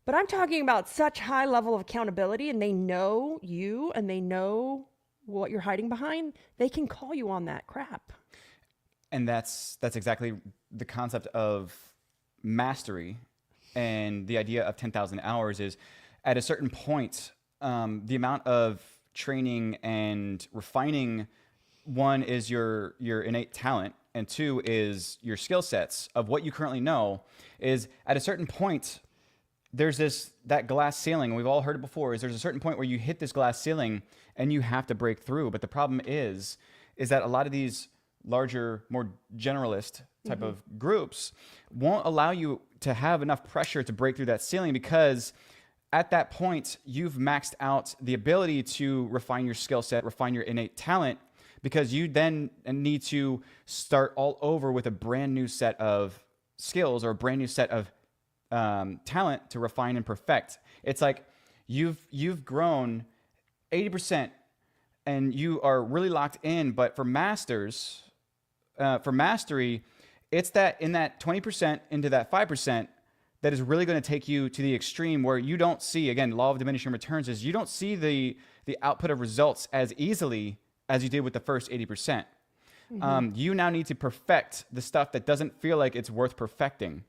But I'm talking about such high level of accountability, and they know you and they know what you're hiding behind. They can call you on that crap. And that's exactly the concept of mastery, and the idea of 10,000 hours is, at a certain point, the amount of training and refining, one is your innate talent, and two is your skill sets of what you currently know, is at a certain point, there's that glass ceiling. We've all heard it before, is there's a certain point where you hit this glass ceiling and you have to break through. But the problem is that a lot of these larger, more generalist type of groups won't allow you to have enough pressure to break through that ceiling, because at that point, you've maxed out the ability to refine your skill set, refine your innate talent, because you then need to start all over with a brand new set of skills or a brand new set of talent to refine and perfect. It's like you've grown 80% and you are really locked in, but for mastery, it's that in that 20% into that 5%, that is really going to take you to the extreme where you don't see, again, law of diminishing returns is you don't see the output of results as easily as you did with the first 80%. You now need to perfect the stuff that doesn't feel like it's worth perfecting.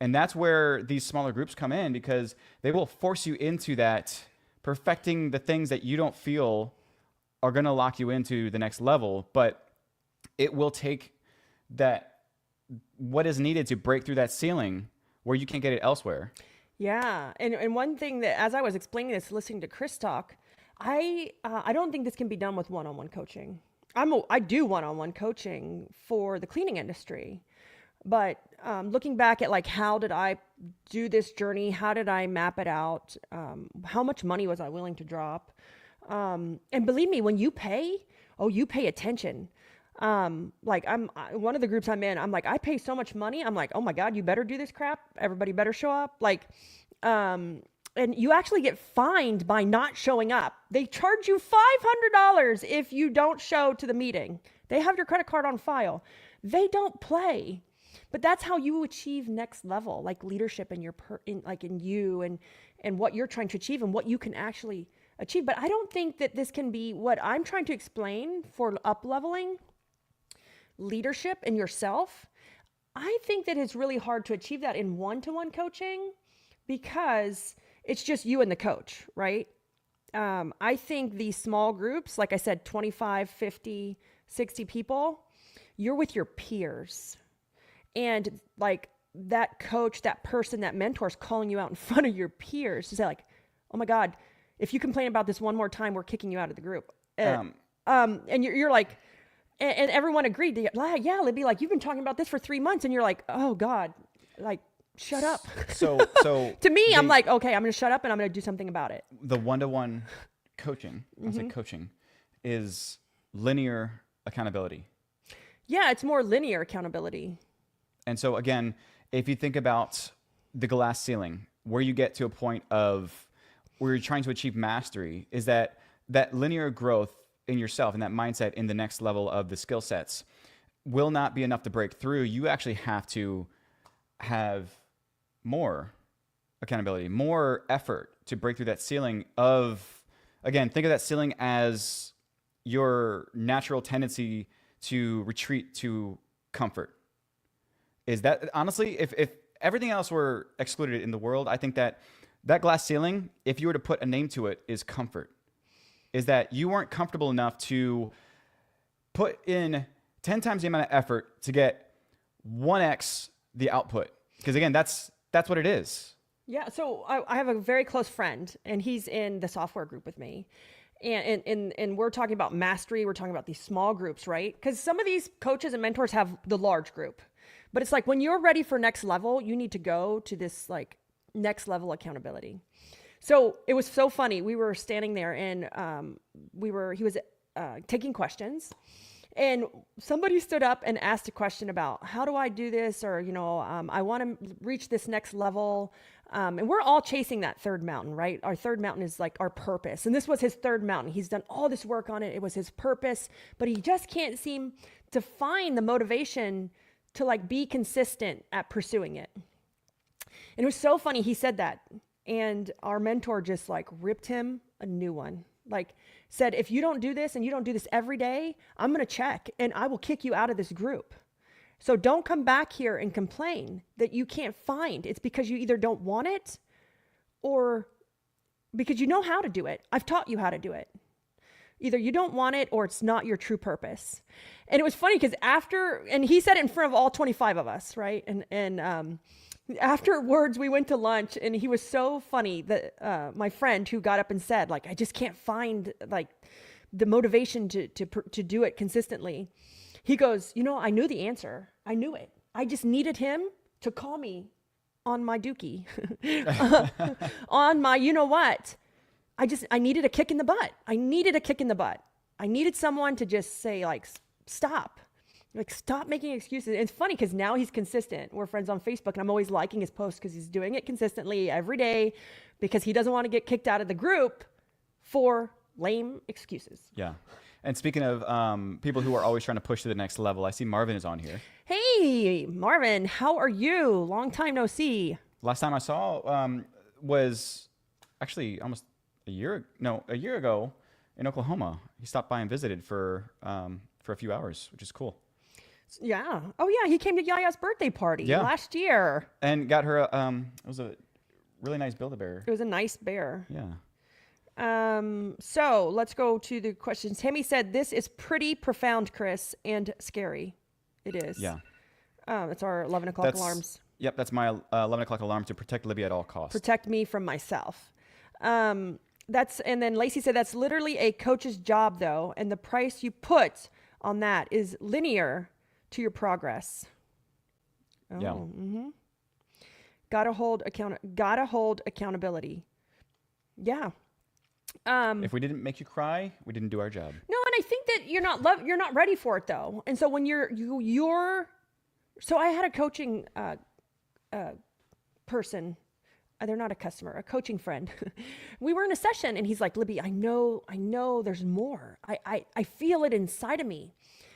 And that's where these smaller groups come in, because they will force you into that perfecting the things that you don't feel are going to lock you into the next level, but it will take that what is needed to break through that ceiling where you can't get it elsewhere. Yeah. And one thing that, as I was explaining this, listening to Chris talk, I don't think this can be done with one-on-one coaching. I do one-on-one coaching for the cleaning industry, but looking back at like, how did I do this journey? How did I map it out? How much money was I willing to drop? And believe me, when you pay, you pay attention. Like one of the groups I'm in, I'm like, I pay so much money. I'm like, oh my God, you better do this crap. Everybody better show up. Like, and you actually get fined by not showing up. They charge you $500 if you don't show to the meeting. They have your credit card on file. They don't play. But that's how you achieve next level, like leadership in you and what you're trying to achieve and what you can actually achieve. But I don't think that this can be what I'm trying to explain for up-leveling leadership in yourself. I think that it's really hard to achieve that in one-to-one coaching because it's just you and the coach, right? I think these small groups, like I said, 25, 50, 60 people, you're with your peers. And like that coach, that person, that mentor is calling you out in front of your peers to say like, oh my God, if you complain about this one more time, we're kicking you out of the group. And you're like, and everyone agreed. Yeah, Libby, like you've been talking about this for 3 months, and you're like, oh God, like shut up. So to me, I'm like, okay, I'm going to shut up and I'm going to do something about it. The one-to-one coaching, I say coaching, is linear accountability. Yeah, it's more linear accountability. And so again, if you think about the glass ceiling, where you get to a point of where you're trying to achieve mastery, is that linear growth in yourself and that mindset in the next level of the skill sets will not be enough to break through. You actually have to have more accountability, more effort to break through that ceiling of, again, think of that ceiling as your natural tendency to retreat to comfort. Is that honestly, if everything else were excluded in the world, I think that glass ceiling, if you were to put a name to it, is comfort. Is that you weren't comfortable enough to put in 10 times the amount of effort to get 1x the output. Because again, that's what it is. Yeah. So I have a very close friend, and he's in the software group with me. And we're talking about mastery. We're talking about these small groups, right? Because some of these coaches and mentors have the large group. But it's like when you're ready for next level, you need to go to this like next level accountability. So it was so funny. We were standing there and he was taking questions, and somebody stood up and asked a question about how do I do this? Or, I want to reach this next level. And we're all chasing that third mountain, right? Our third mountain is like our purpose. And this was his third mountain. He's done all this work on it. It was his purpose, but he just can't seem to find the motivation to like be consistent at pursuing it. And it was so funny. He said that. And our mentor just like ripped him a new one. Like said, if you don't do this and you don't do this every day, I'm going to check and I will kick you out of this group. So don't come back here and complain that you can't find. It's because you either don't want it or because you know how to do it. I've taught you how to do it. Either you don't want it or it's not your true purpose. And it was funny because and he said it in front of all 25 of us, right? And afterwards we went to lunch, and he was so funny that my friend who got up and said, like, I just can't find like the motivation to do it consistently. He goes, I knew the answer. I knew it. I just needed him to call me on my dookie, on my, you know what? I needed a kick in the butt. I needed someone to just say like, stop making excuses. And it's funny because now he's consistent. We're friends on Facebook, and I'm always liking his posts because he's doing it consistently every day because he doesn't want to get kicked out of the group for lame excuses. Yeah. And speaking of people who are always trying to push to the next level, I see Marvin is on here. Hey, Marvin, how are you? Long time no see. Last time I saw was actually almost a year ago in Oklahoma. He stopped by and visited for a few hours, which is cool. Yeah. Oh yeah, he came to Yaya's birthday party last year. And got her it was a really nice Build-A-Bear. It was a nice bear. Yeah. So let's go to the questions. Tammy said, "This is pretty profound, Chris, and scary." It is. Yeah. It's our 11 o'clock alarms. Yep, that's my 11 o'clock alarm to protect Libby at all costs. Protect me from myself. And then Lacey said, "That's literally a coach's job, though, and the price you put on that is linear to your progress." Oh, yeah. Mm-hmm. Gotta hold accountability. Yeah. If we didn't make you cry, we didn't do our job. No, and I think that you're not ready for it though. And so when so I had a coaching person. They're not a customer, a coaching friend. We were in a session and he's like, "Libby, I know there's more. I feel it inside of me."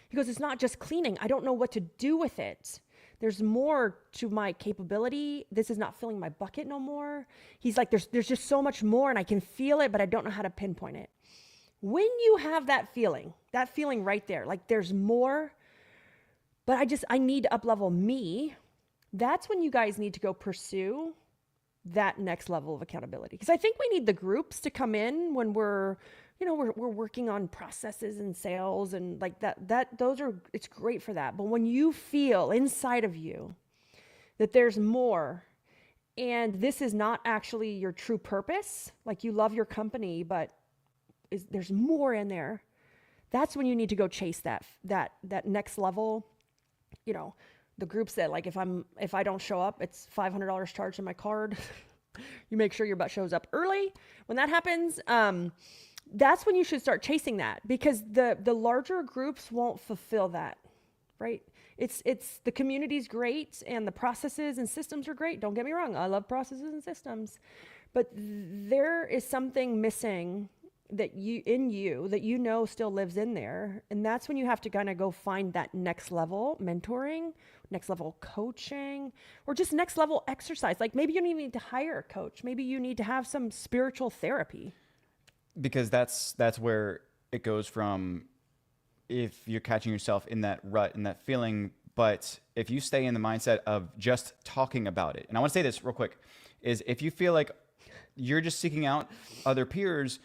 He goes, "It's not just cleaning. I don't know what to do with it. There's more to my capability. This is not filling my bucket no more." He's like, there's just so much more and I can feel it, but I don't know how to pinpoint it. When you have that feeling right there, like there's more, but I need to up-level me, that's when you guys need to go pursue that next level of accountability. Because I think we need the groups to come in when we're working on processes and sales and like that it's great for that. But when you feel inside of you that there's more and this is not actually your true purpose, like you love your company, but there's more in there, that's when you need to go chase that next level. The groups that like, if I don't show up, it's $500 charged in my card. You make sure your butt shows up early. When that happens, that's when you should start chasing that, because the larger groups won't fulfill that, right? It's the community's great and the processes and systems are great. Don't get me wrong. I love processes and systems, but there is something missing that still lives in there. And that's when you have to kind of go find that next level mentoring, next level coaching, or just next level exercise. Like maybe you don't even need to hire a coach. Maybe you need to have some spiritual therapy. Because that's where it goes from, if you're catching yourself in that rut and that feeling, but if you stay in the mindset of just talking about it, and I want to say this real quick, is if you feel like you're just seeking out other peers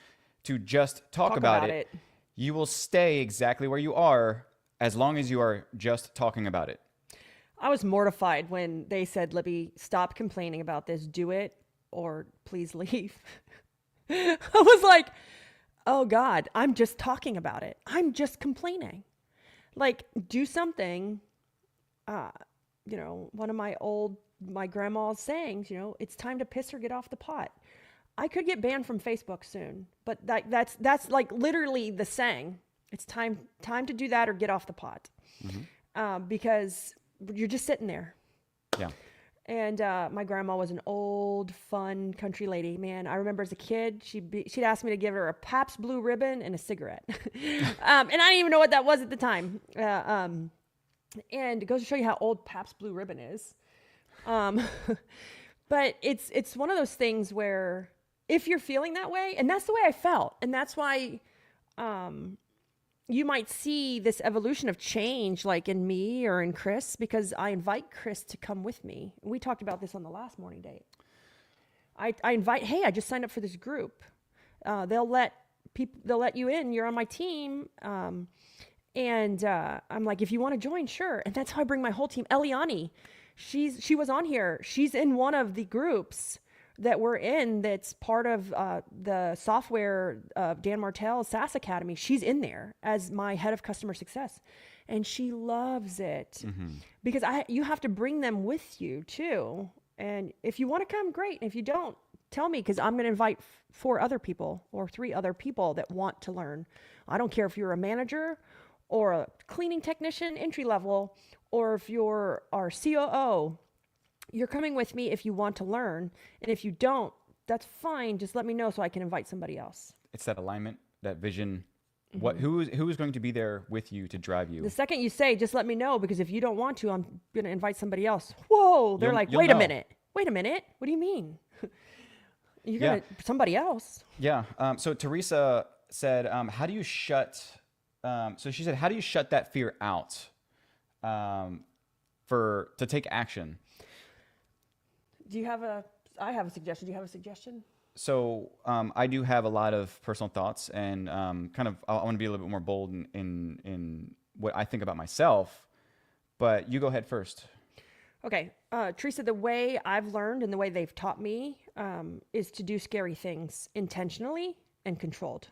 to just talk about it, you will stay exactly where you are as long as you are just talking about it. I was mortified when they said, "Libby, stop complaining about this, do it, or please leave." I was like, oh God, I'm just talking about it. I'm just complaining. Like, do something. One of my grandma's sayings, it's time to piss or get off the pot. I could get banned from Facebook soon, but that's like literally the saying. It's time to do that or get off the pot. Mm-hmm. Because you're just sitting there. Yeah. And my grandma was an old, fun country lady. Man, I remember as a kid, she'd ask me to give her a Pabst Blue Ribbon and a cigarette. And I didn't even know what that was at the time. And it goes to show you how old Pabst Blue Ribbon is. But it's one of those things where if you're feeling that way, and that's the way I felt, and that's why you might see this evolution of change like in me or in Chris, because I invite Chris to come with me. We talked about this on the last morning date. I invite, hey, I just signed up for this group. They'll let you in. You're on my team. And I'm like, if you want to join, sure. And that's how I bring my whole team. Eliani, she was on here. She's in one of the groups that we're in that's part of the software of Dan Martell's SaaS Academy. She's in there as my head of customer success. And she loves it because you have to bring them with you too. And if you want to come, great. And if you don't, tell me, because I'm going to invite 4 other people or 3 other people that want to learn. I don't care if you're a manager or a cleaning technician, entry level, or if you're our COO. You're coming with me if you want to learn. And if you don't, that's fine. Just let me know so I can invite somebody else. It's that alignment, that vision. Who is going to be there with you to drive you? The second you say, just let me know, because if you don't want to, I'm going to invite somebody else. Whoa. They're like, wait a minute. wait a minute, what do you mean? You're Yeah. going to somebody else. Yeah. So Teresa said, how do you shut, so she said, how do you shut that fear out to take action? I have a suggestion. Do you have a suggestion? So I do have a lot of personal thoughts, and kind of I want to be a little bit more bold in what I think about myself. But you go ahead first. Okay. Teresa, the way I've learned and the way they've taught me is to do scary things intentionally and controlled.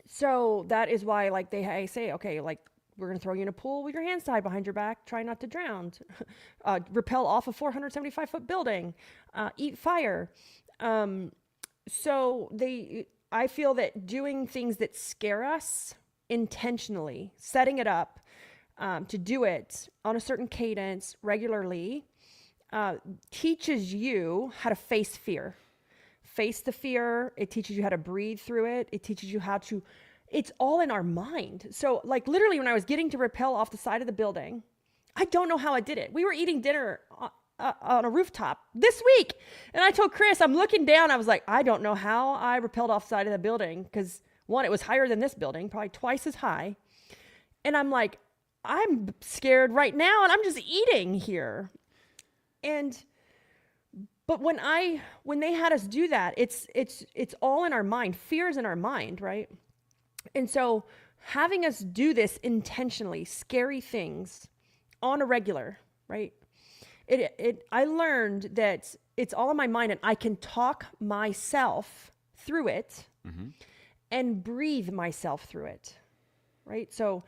So that is why, like, I say, okay, like, we're going to throw you in a pool with your hands tied behind your back. Try not to drown. Rappel off a 475-foot building. Eat fire. I feel that doing things that scare us intentionally, setting it up to do it on a certain cadence regularly, teaches you how to face fear. Face the fear. It teaches you how to breathe through it. It teaches you how to... It's all in our mind. So, like, literally, when I was getting to rappel off the side of the building, I don't know how I did it. We were eating dinner on a rooftop this week. And I told Chris, I'm looking down. I was like, I don't know how I rappelled off the side of the building. Because, one, it was higher than this building, probably twice as high. And I'm like, I'm scared right now. And I'm just eating here. But when they had us do that, it's all in our mind. Fear's in our mind, right? And so having us do this intentionally, scary things on a regular, right? I learned that it's all in my mind, and I can talk myself through it and breathe myself through it, right? So,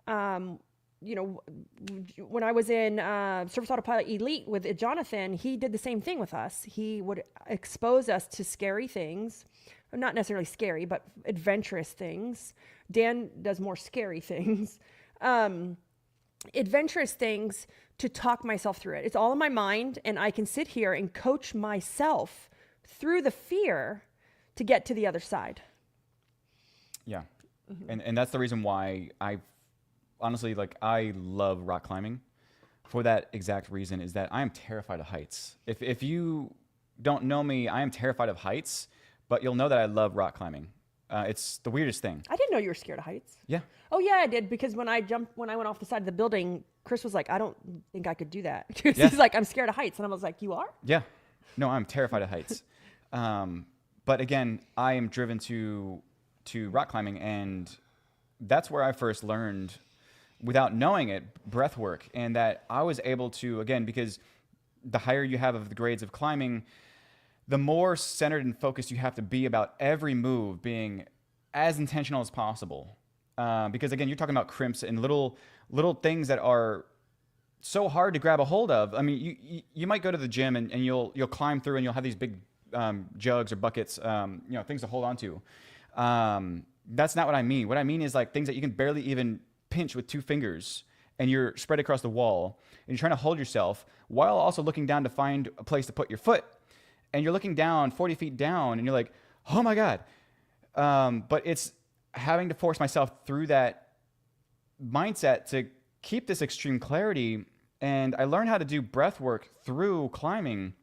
when I was in Service Autopilot Elite with Jonathan, he did the same thing with us. He would expose us to scary things. Not necessarily scary, but adventurous things. Dan does more scary things. Adventurous things to talk myself through it. It's all in my mind, and I can sit here and coach myself through the fear to get to the other side. Yeah. And that's the reason why honestly, like, I love rock climbing. For that exact reason, is that I am terrified of heights. If you don't know me, I am terrified of heights. But you'll know that I love rock climbing. It's the weirdest thing. I didn't know you were scared of heights. Yeah. Oh yeah, I did, because when I went off the side of the building, Chris was like, I don't think I could do that. Yeah. He's like, I'm scared of heights. And I was like, you are? Yeah. No, I'm terrified of heights. But again, I am driven to rock climbing, and that's where I first learned, without knowing it, breath work. And that I was able to, again, because the higher you have of the grades of climbing, the more centered and focused you have to be about every move being as intentional as possible. Because again, you're talking about crimps and little things that are so hard to grab a hold of. I mean, you might go to the gym and you'll climb through and you'll have these big jugs or buckets, things to hold on to. That's not what I mean. What I mean is, like, things that you can barely even pinch with 2 fingers, and you're spread across the wall, and you're trying to hold yourself while also looking down to find a place to put your foot. And you're looking down 40 feet down, and you're like, oh my God. But it's having to force myself through that mindset to keep this extreme clarity. And I learned how to do breath work through climbing,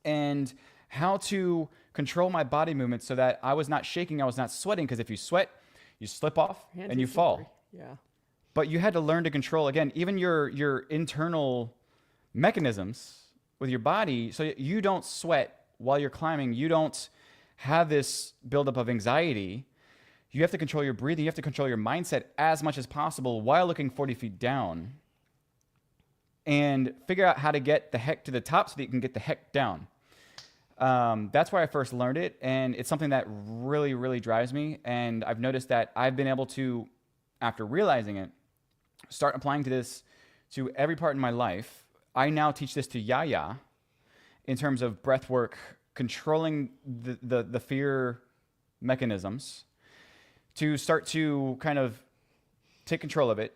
and how to control my body movements so that I was not shaking, I was not sweating. Because if you sweat, you slip off and you fall. Yeah. But you had to learn to control, again, even your internal mechanisms with your body, so you don't sweat while you're climbing. You don't have this buildup of anxiety. You have to control your breathing. You have to control your mindset as much as possible while looking 40 feet down, and figure out how to get the heck to the top so that you can get the heck down. That's where I first learned it, and it's something that really, really drives me. And I've noticed that I've been able to, after realizing it, start applying this to every part in my life. I now teach this to Yaya in terms of breath work, controlling the fear mechanisms, to start to kind of take control of it.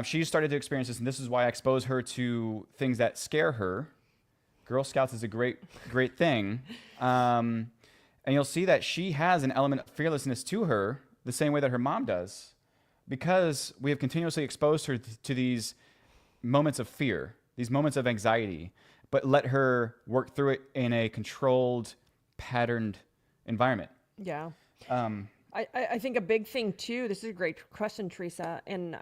She started to experience this, and this is why I expose her to things that scare her. Girl Scouts is a great thing. And you'll see that she has an element of fearlessness to her, the same way that her mom does, because we have continuously exposed her to these moments of fear. these moments of anxiety, but let her work through it in a controlled, patterned environment. Yeah. Um, I think a big thing too, this is a great question, Teresa. And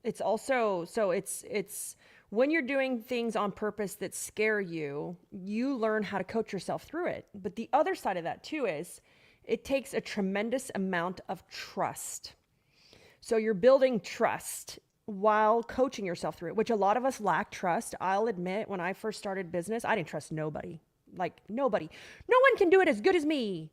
it's also, so it's when you're doing things on purpose that scare you, you learn how to coach yourself through it. But the other side of that too is it takes a tremendous amount of trust. So you're building trust while coaching yourself through it, which a lot of us lack trust. I'll admit, when I first started business, I didn't trust nobody. Like nobody. No one can do it as good as me.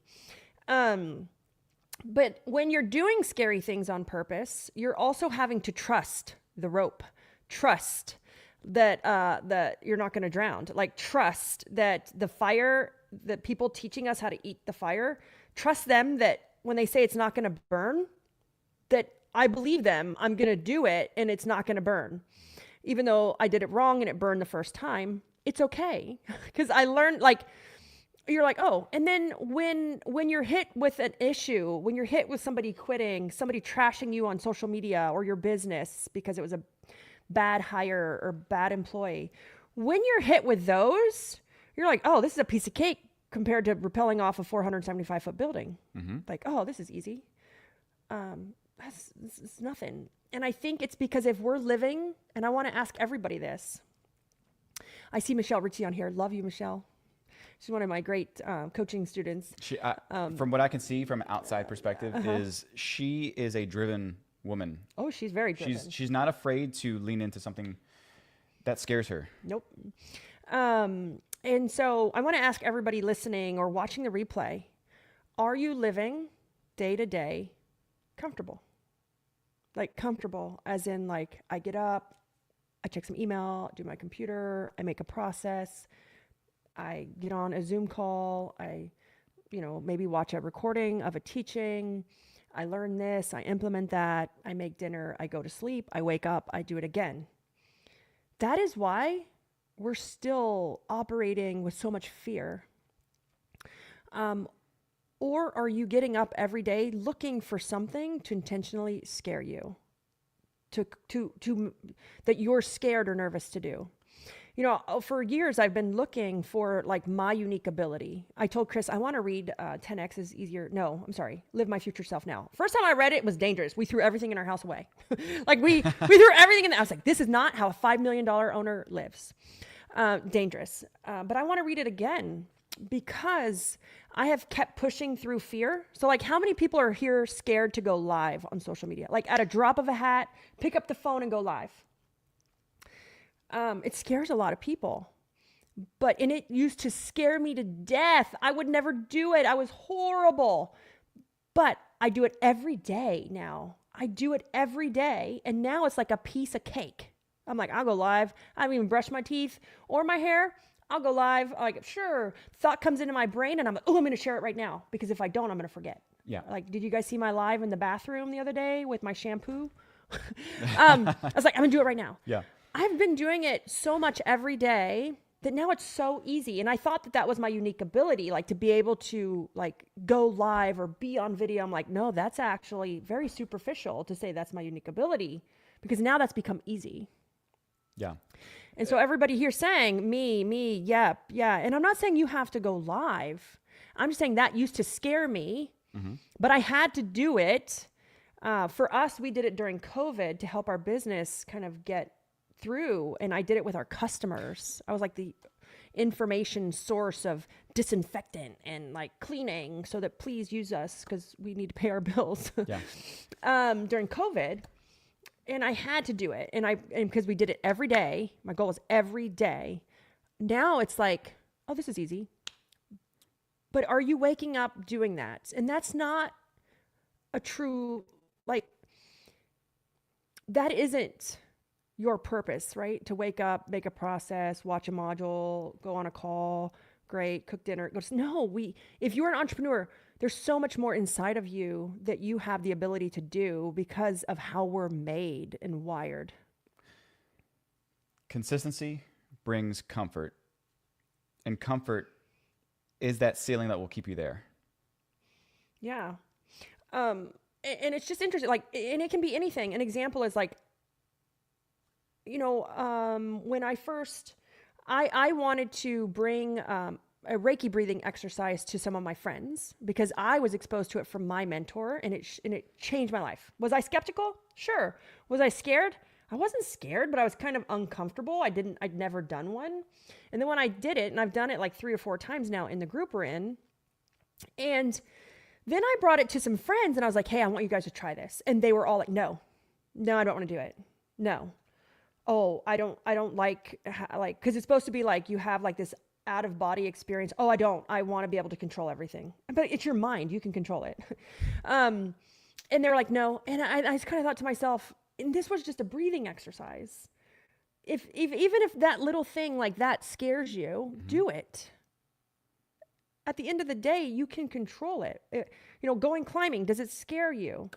But when you're doing scary things on purpose, you're also having to trust the rope, trust that you're not going to drown, like trust that the fire, that people teaching us how to eat the fire, trust them that when they say it's not going to burn, that I believe them, I'm going to do it and it's not going to burn. Even though I did it wrong and it burned the first time, it's okay. Because I learned, like, you're like, oh, and then when you're hit with an issue, when you're hit with somebody quitting, somebody trashing you on social media or your business because it was a bad hire or bad employee, when you're hit with those, you're like, oh, this is a piece of cake compared to rappelling off a 475-foot building. Like, oh, this is easy. This is nothing. And I think it's because if we're living, and I want to ask everybody this. I see Michelle Ritchie on here. Love you, Michelle. She's one of my great coaching students. She, from what I can see from an outside perspective, is she is a driven woman. Oh, she's very driven. She's not afraid to lean into something that scares her. Nope. And so I want to ask everybody listening or watching the replay, are you living day to day comfortable? Like comfortable as in like I get up, I check some email, do my computer, I make a process, I get on a Zoom call, I, maybe watch a recording of a teaching, I learn this, I implement that, I make dinner, I go to sleep, I wake up, I do it again. That is why we're still operating with so much fear. Or are you getting up every day looking for something to intentionally scare you, to that you're scared or nervous to do? For years, I've been looking for like my unique ability. I told Chris, I want to read 10X is easier. No, I'm sorry. Live my future self now. First time I read it was dangerous. We threw everything in our house away. Like we threw everything in the house. Like, this is not how a $5 million owner lives. Dangerous. But I want to read it again because I have kept pushing through fear. So like, how many people are here scared to go live on social media? Like at a drop of a hat, pick up the phone and go live. It scares a lot of people, and it used to scare me to death. I would never do it. I was horrible, but I do it every day now. I do it every day. And now it's like a piece of cake. I'm like, I'll go live. I don't even brush my teeth or my hair. I'll go live. Like, sure. Thought comes into my brain and I'm like, oh, I'm going to share it right now. Because if I don't, I'm going to forget. Yeah. Like, did you guys see my live in the bathroom the other day with my shampoo? I was like, I'm going to do it right now. Yeah. I've been doing it so much every day that now it's so easy. And I thought that was my unique ability, like to be able to like go live or be on video. I'm like, no, that's actually very superficial to say that's my unique ability, because now that's become easy. Yeah. And so everybody here saying me, yep, yeah. And I'm not saying you have to go live. I'm just saying that used to scare me, but I had to do it. For us, we did it during COVID to help our business kind of get through. And I did it with our customers. I was like the information source of disinfectant and like cleaning, so that please use us because we need to pay our bills. Yeah. During COVID. And I had to do it. And because we did it every day, my goal was every day. Now it's like, oh, this is easy. But are you waking up doing that? And that's not a true, like, that isn't your purpose, right? To wake up, make a process, watch a module, go on a call, great, cook dinner. No, if you're an entrepreneur, there's so much more inside of you that you have the ability to do because of how we're made and wired. Consistency brings comfort, and comfort is that ceiling that will keep you there. Yeah. And it's just interesting. Like, and it can be anything. An example is like, when I wanted to bring a Reiki breathing exercise to some of my friends because I was exposed to it from my mentor, and it changed my life. Was I skeptical? Sure. Was I scared? I wasn't scared, but I was kind of uncomfortable. I'd never done one. And then when I did it, and I've done it like 3 or 4 times now in the group we're in, and then I brought it to some friends and I was like, hey, I want you guys to try this. And they were all like, no, I don't want to do it. No. Oh, I don't like, cause it's supposed to be like, you have like this out of body experience. Oh, I want to be able to control everything, but it's your mind. You can control it. And they're like, no. And I just kind of thought to myself, and this was just a breathing exercise. Even if that little thing like that scares you, do it. At the end of the day, you can control it. Going climbing, does it scare you?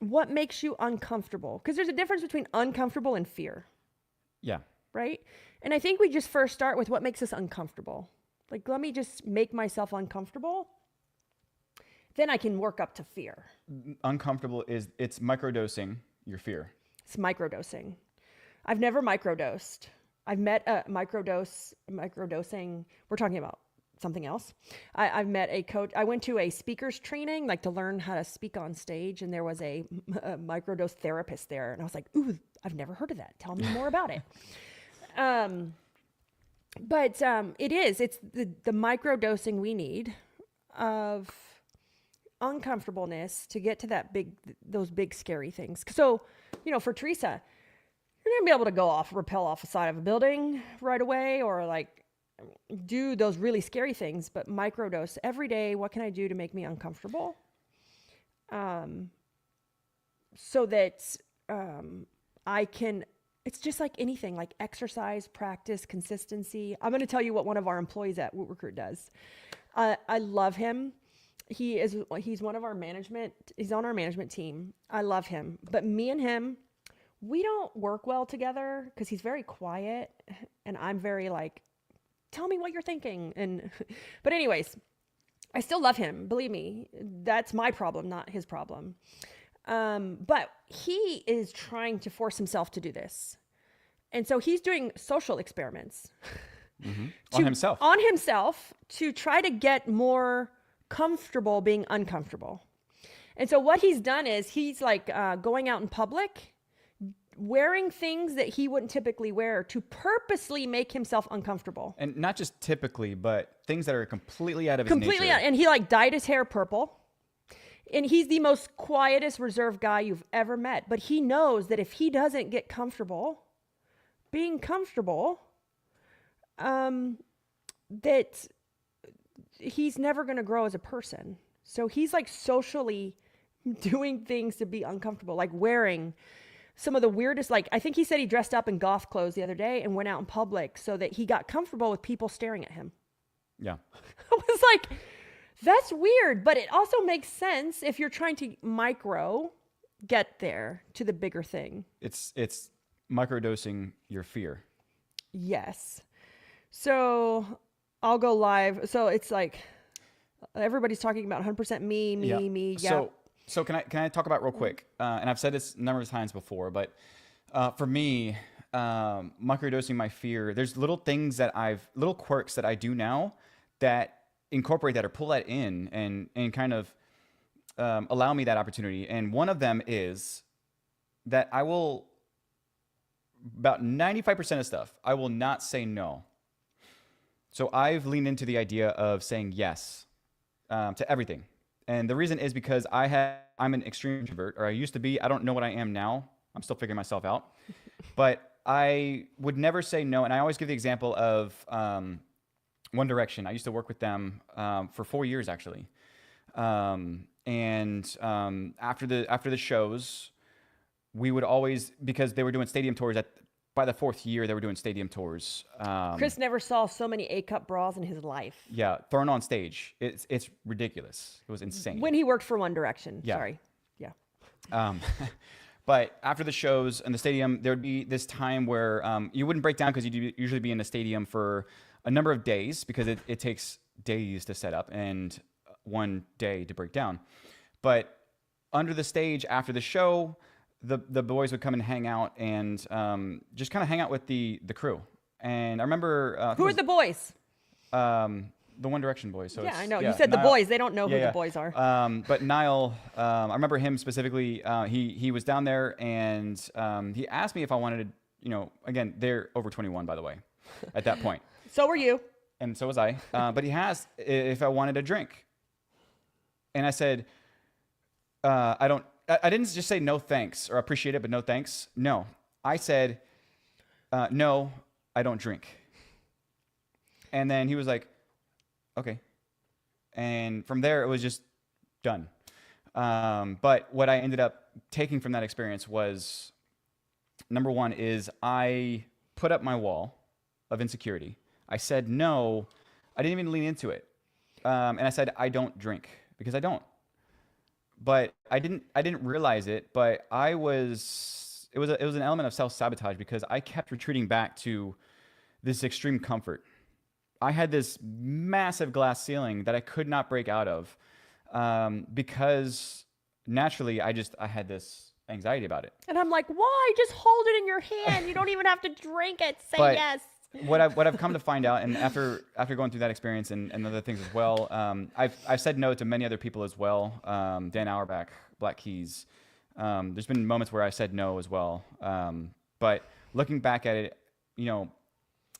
What makes you uncomfortable? Because there's a difference between uncomfortable and fear. Yeah. Right? And I think we just first start with what makes us uncomfortable. Like, let me just make myself uncomfortable. Then I can work up to fear. Uncomfortable it's microdosing your fear. It's microdosing. I've never microdosed. I've met a microdosing. We're talking about something else. I've met a coach. I went to a speaker's training, like to learn how to speak on stage. And there was a microdose therapist there. And I was like, ooh, I've never heard of that. Tell me more about it. But it's the microdosing we need of uncomfortableness to get to those big scary things. So, for Teresa, you're going to be able to rappel off the side of a building right away, or like do those really scary things, but microdose every day. What can I do to make me uncomfortable? So that I can, it's just like anything, like exercise, practice, consistency. I'm going to tell you what one of our employees at Woot Recruit does. I love him. He's one of our management. He's on our management team. I love him, but me and him, we don't work well together because he's very quiet and I'm very like, tell me what you're thinking. But anyways, I still love him. Believe me, that's my problem, not his problem. But he is trying to force himself to do this. And so he's doing social experiments On himself to try to get more comfortable being uncomfortable. And so what he's done is he's like going out in public, wearing things that he wouldn't typically wear to purposely make himself uncomfortable. And not just typically, but things that are completely out of his nature. And he like dyed his hair purple. And he's the most quietest, reserved guy you've ever met. But he knows that if he doesn't get comfortable, being comfortable, that he's never going to grow as a person. So he's like socially doing things to be uncomfortable, like wearing some of the weirdest, like I think he said he dressed up in goth clothes the other day and went out in public so that he got comfortable with people staring at him. Yeah. I was like, that's weird, but it also makes sense if you're trying to get there to the bigger thing. It's microdosing your fear. Yes. So I'll go live. So it's like everybody's talking about 100% me. Yeah. So can I talk about real quick? And I've said this a number of times before, but for me, microdosing my fear, there's little quirks that I do now that incorporate that or pull that in and kind of allow me that opportunity. And one of them is that I will, about 95% of stuff, I will not say no. So I've leaned into the idea of saying yes to everything. And the reason is because I'm an extreme introvert, or I used to be. I don't know what I am now. I'm still figuring myself out. But I would never say no. And I always give the example of One Direction. I used to work with them for 4 years, actually. And after the shows, we would always, because they were doing stadium tours by the 4th year, they were doing stadium tours. Chris never saw so many A-cup bras in his life. Yeah, thrown on stage. It's ridiculous. It was insane. When he worked for One Direction. Yeah. Sorry. Yeah. But after the shows in the stadium, there would be this time where you wouldn't break down because you'd usually be in the stadium for a number of days because it takes days to set up and 1 day to break down. But under the stage after the show, the boys would come and hang out and just kind of hang out with the crew. And I remember I think Who it are was, the boys? the One Direction boys. So Yeah, it's, I know. You yeah, said the Niall, boys. They don't know who yeah, the boys are. but Niall, I remember him specifically. He was down there and he asked me if I wanted to, again, they're over 21, by the way, at that point. So were you. And so was I. But he asked if I wanted a drink. And I said, I don't, I didn't just say no thanks or appreciate it, but no thanks. No, I said, no, I don't drink. And then he was like, okay. And from there, it was just done. But what I ended up taking from that experience was, number one is I put up my wall of insecurity. I said no. I didn't even lean into it. And I said, I don't drink because I don't. But I didn't realize it, but it was an element of self-sabotage because I kept retreating back to this extreme comfort. I had this massive glass ceiling that I could not break out of because naturally I had this anxiety about it. And I'm like, why? Just hold it in your hand. You don't even have to drink it. Say But yes. What I've come to find out, and after going through that experience and other things as well, I've said no to many other people as well. Dan Auerbach, Black Keys. There's been moments where I said no as well. But looking back at it,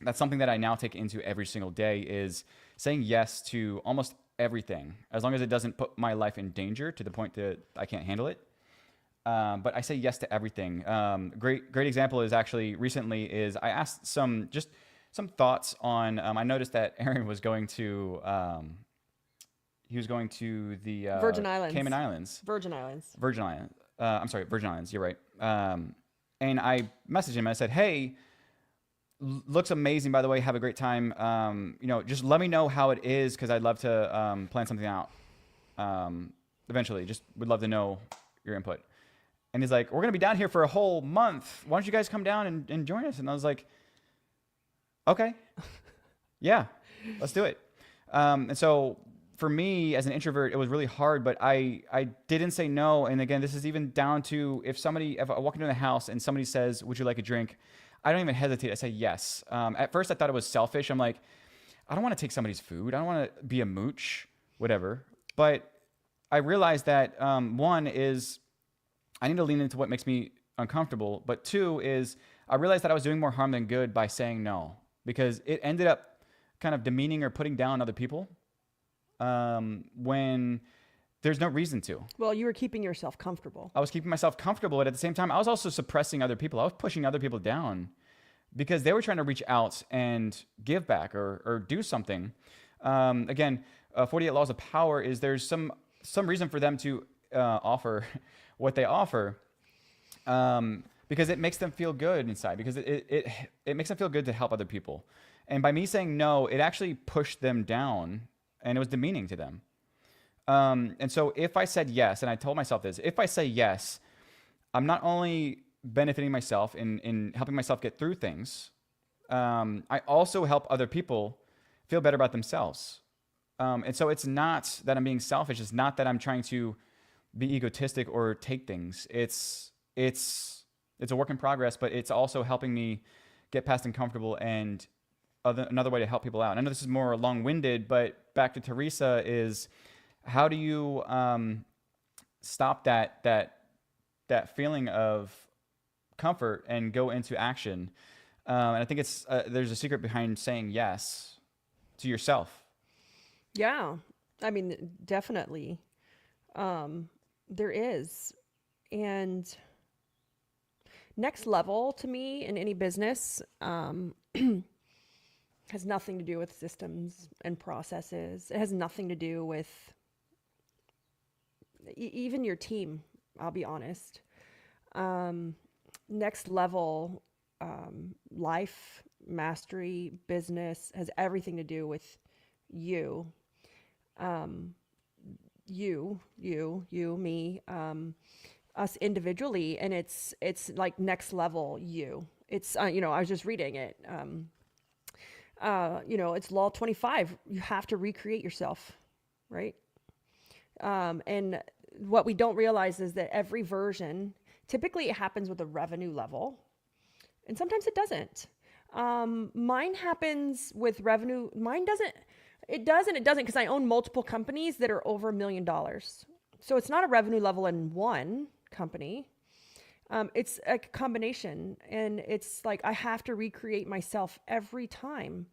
that's something that I now take into every single day is saying yes to almost everything, as long as it doesn't put my life in danger to the point that I can't handle it. But I say yes to everything. Great example is actually recently is I asked some thoughts on. I noticed that Aaron was going to the Virgin Islands. Cayman Islands. Virgin Islands. I'm sorry, Virgin Islands. You're right. And I messaged him. I said, "Hey, looks amazing. By the way, have a great time. Just let me know how it is because I'd love to plan something out. Eventually, just would love to know your input." And he's like, "We're going to be down here for a whole month. Why don't you guys come down and join us?" And I was like, okay, yeah, let's do it. And so for me as an introvert, it was really hard, but I didn't say no. And again, this is even down to if I walk into the house and somebody says, "Would you like a drink?" I don't even hesitate. I say yes. At first I thought it was selfish. I'm like, I don't want to take somebody's food. I don't want to be a mooch, whatever. But I realized that one is I need to lean into what makes me uncomfortable. But two is I realized that I was doing more harm than good by saying no because it ended up kind of demeaning or putting down other people when there's no reason to. Well, you were keeping yourself comfortable. I was keeping myself comfortable, but at the same time, I was also suppressing other people. I was pushing other people down because they were trying to reach out and give back or do something. Again, 48 Laws of Power is there's some reason for them to offer what they offer because it makes them feel good inside because it makes them feel good to help other people. And by me saying no, it actually pushed them down and it was demeaning to them. And so if I said yes, and I told myself this, if I say yes, I'm not only benefiting myself in helping myself get through things, I also help other people feel better about themselves. And so it's not that I'm being selfish. It's not that I'm trying to be egotistic or take things. It's a work in progress, but it's also helping me get past uncomfortable and another way to help people out. I know this is more long-winded, but back to Teresa is how do you stop that feeling of comfort and go into action? And I think it's there's a secret behind saying yes to yourself. Yeah, I mean, definitely. There is. And next level to me in any business has nothing to do with systems and processes. It has nothing to do with even your team, I'll be honest. Next level life, mastery, business has everything to do with you. You, me, us individually, and it's like next level you. It's I was just reading it. It's Law 25. You have to recreate yourself, right? And what we don't realize is that every version typically it happens with a revenue level, and sometimes it doesn't. Mine happens with revenue. Mine doesn't. It does and it doesn't, because I own multiple companies that are over $1 million. So it's not a revenue level in one company. It's a combination, and it's like I have to recreate myself every time.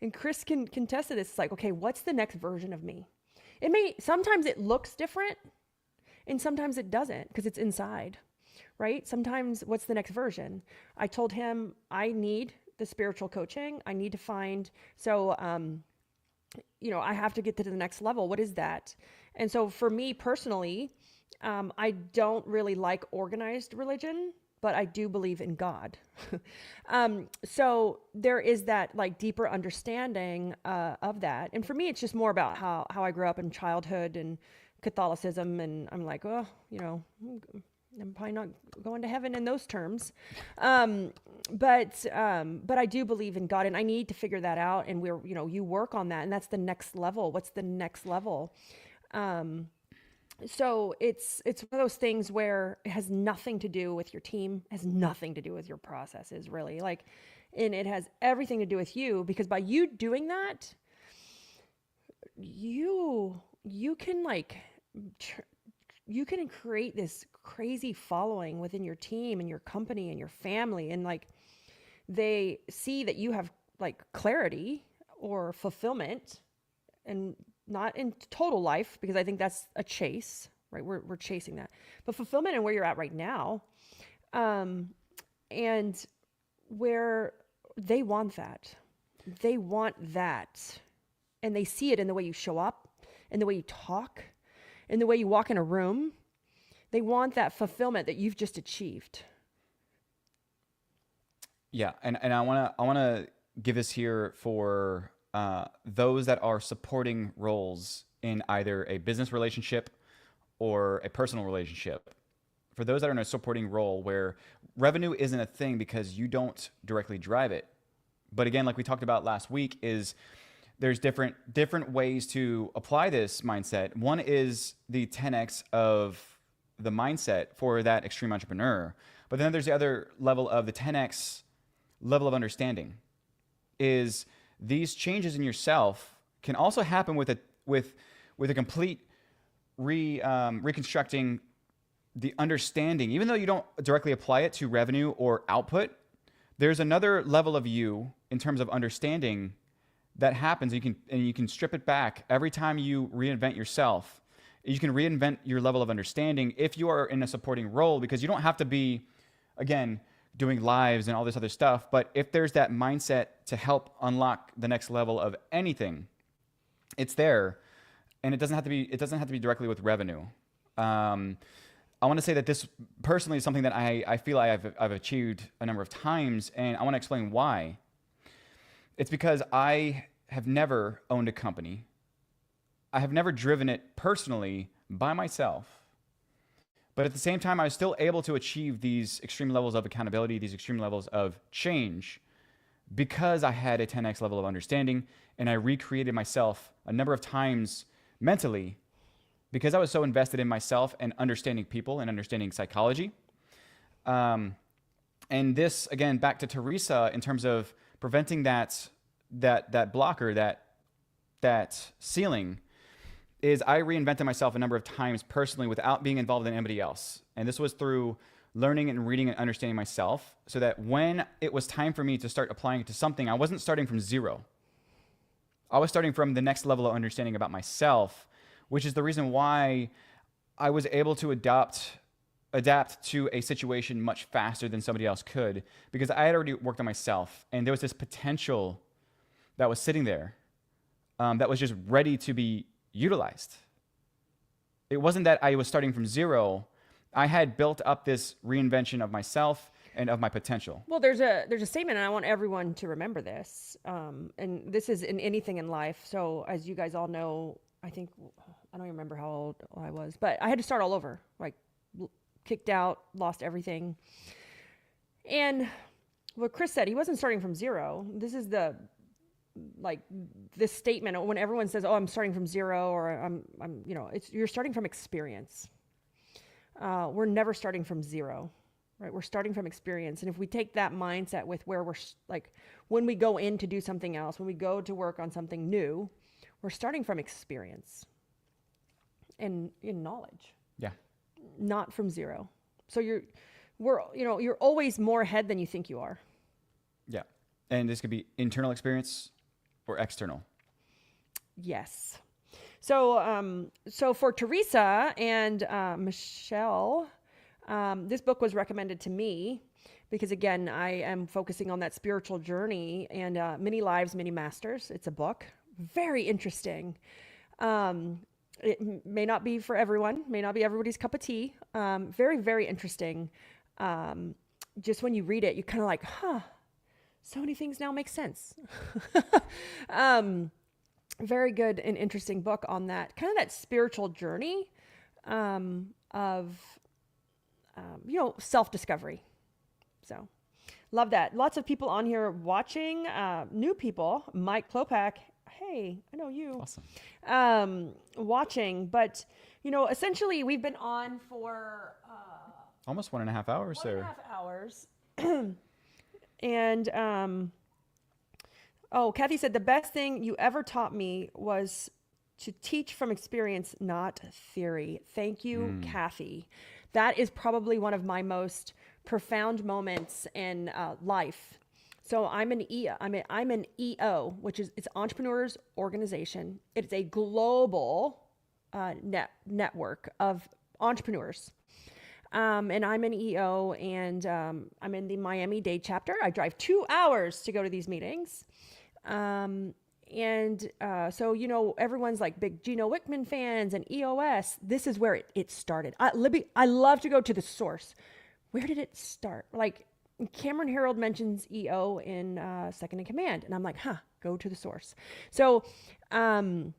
And Chris can contest to this. It's like, okay, what's the next version of me? Sometimes it looks different, and sometimes it doesn't, because it's inside, right? Sometimes what's the next version? I told him I need the spiritual coaching. I need to find, I have to get to the next level. What is that? And so for me personally, I don't really like organized religion, but I do believe in God. So there is that like deeper understanding of that. And for me, it's just more about how I grew up in childhood and Catholicism. And I'm like, I'm probably not going to heaven in those terms. But I do believe in God, and I need to figure that out. And you work on that, and that's the next level. What's the next level? So it's one of those things where it has nothing to do with your team, has nothing to do with your processes, really. And it has everything to do with you, because by you doing that, you can you can create this crazy following within your team and your company and your family. And they see that you have clarity or fulfillment, and not in total life, because I think that's a chase, right? We're chasing that, but fulfillment in where you're at right now. And where they want that, and they see it in the way you show up, in the way you talk, in the way you walk in a room. They want that fulfillment that you've just achieved. Yeah, and I wanna give this here for those that are supporting roles in either a business relationship or a personal relationship. For those that are in a supporting role where revenue isn't a thing because you don't directly drive it, but again, like we talked about last week, is there's different ways to apply this mindset. One is the 10x of the mindset for that extreme entrepreneur. But then there's the other level of the 10x level of understanding, is these changes in yourself can also happen with a complete reconstructing the understanding. Even though you don't directly apply it to revenue or output, there's another level of you in terms of understanding that happens. You can strip it back every time you reinvent yourself. You can reinvent your level of understanding if you are in a supporting role, because you don't have to be, again, doing lives and all this other stuff. But if there's that mindset to help unlock the next level of anything, it's there, and it doesn't have to be directly with revenue. I want to say that this personally is something that I feel I've achieved a number of times, and I want to explain why. It's because I have never owned a company. I have never driven it personally by myself. But at the same time, I was still able to achieve these extreme levels of accountability, these extreme levels of change, because I had a 10x level of understanding, and I recreated myself a number of times mentally, because I was so invested in myself and understanding people and understanding psychology. And this, again, back to Teresa, in terms of preventing that blocker, that ceiling, is I reinvented myself a number of times personally without being involved in anybody else. And this was through learning and reading and understanding myself, so that when it was time for me to start applying it to something, I wasn't starting from zero. I was starting from the next level of understanding about myself, which is the reason why I was able to adapt to a situation much faster than somebody else could, because I had already worked on myself, and there was this potential that was sitting there that was just ready to be utilized. It wasn't that I was starting from zero. I had built up this reinvention of myself and of my potential. Well, there's a statement, and I want everyone to remember this. And this is in anything in life. So as you guys all know, I don't even remember how old I was, but I had to start all over, kicked out, lost everything. And what Chris said, he wasn't starting from zero. This is this statement when everyone says, "Oh, I'm starting from zero," or you're starting from experience. We're never starting from zero. right? We're starting from experience. And if we take that mindset with where we're like, when we go in to do something else, when we go to work on something new, we're starting from experience and in knowledge. Yeah. Not from zero. So you're always more ahead than you think you are. Yeah. And this could be internal experience or external. Yes. So for Teresa and Michelle, this book was recommended to me because, again, I am focusing on that spiritual journey and Many Lives, Many Masters. It's a book. Very interesting. It may not be for everyone, may not be everybody's cup of tea. Very, very interesting. Just when you read it, you're kind of like, so many things now make sense. Very good and interesting book on that, kind of that spiritual journey of self-discovery. So love that. Lots of people on here watching, new people. Mike Klopak, hey, I know you. Awesome. Watching, but essentially we've been on for almost 1.5 hours there. 1.5 hours. And Kathy said the best thing you ever taught me was to teach from experience, not theory. Thank you, Kathy. That is probably one of my most profound moments in life. So I'm an EO, which is it's Entrepreneurs Organization. It's a global network of entrepreneurs. And I'm an EO, and I'm in the Miami-Dade chapter. I drive 2 hours to go to these meetings. So everyone's like big Gino Wickman fans and EOS. This is where it started. I love to go to the source. Where did it start? Like Cameron Harold mentions EO in Second in Command, and I'm like, go to the source. So I've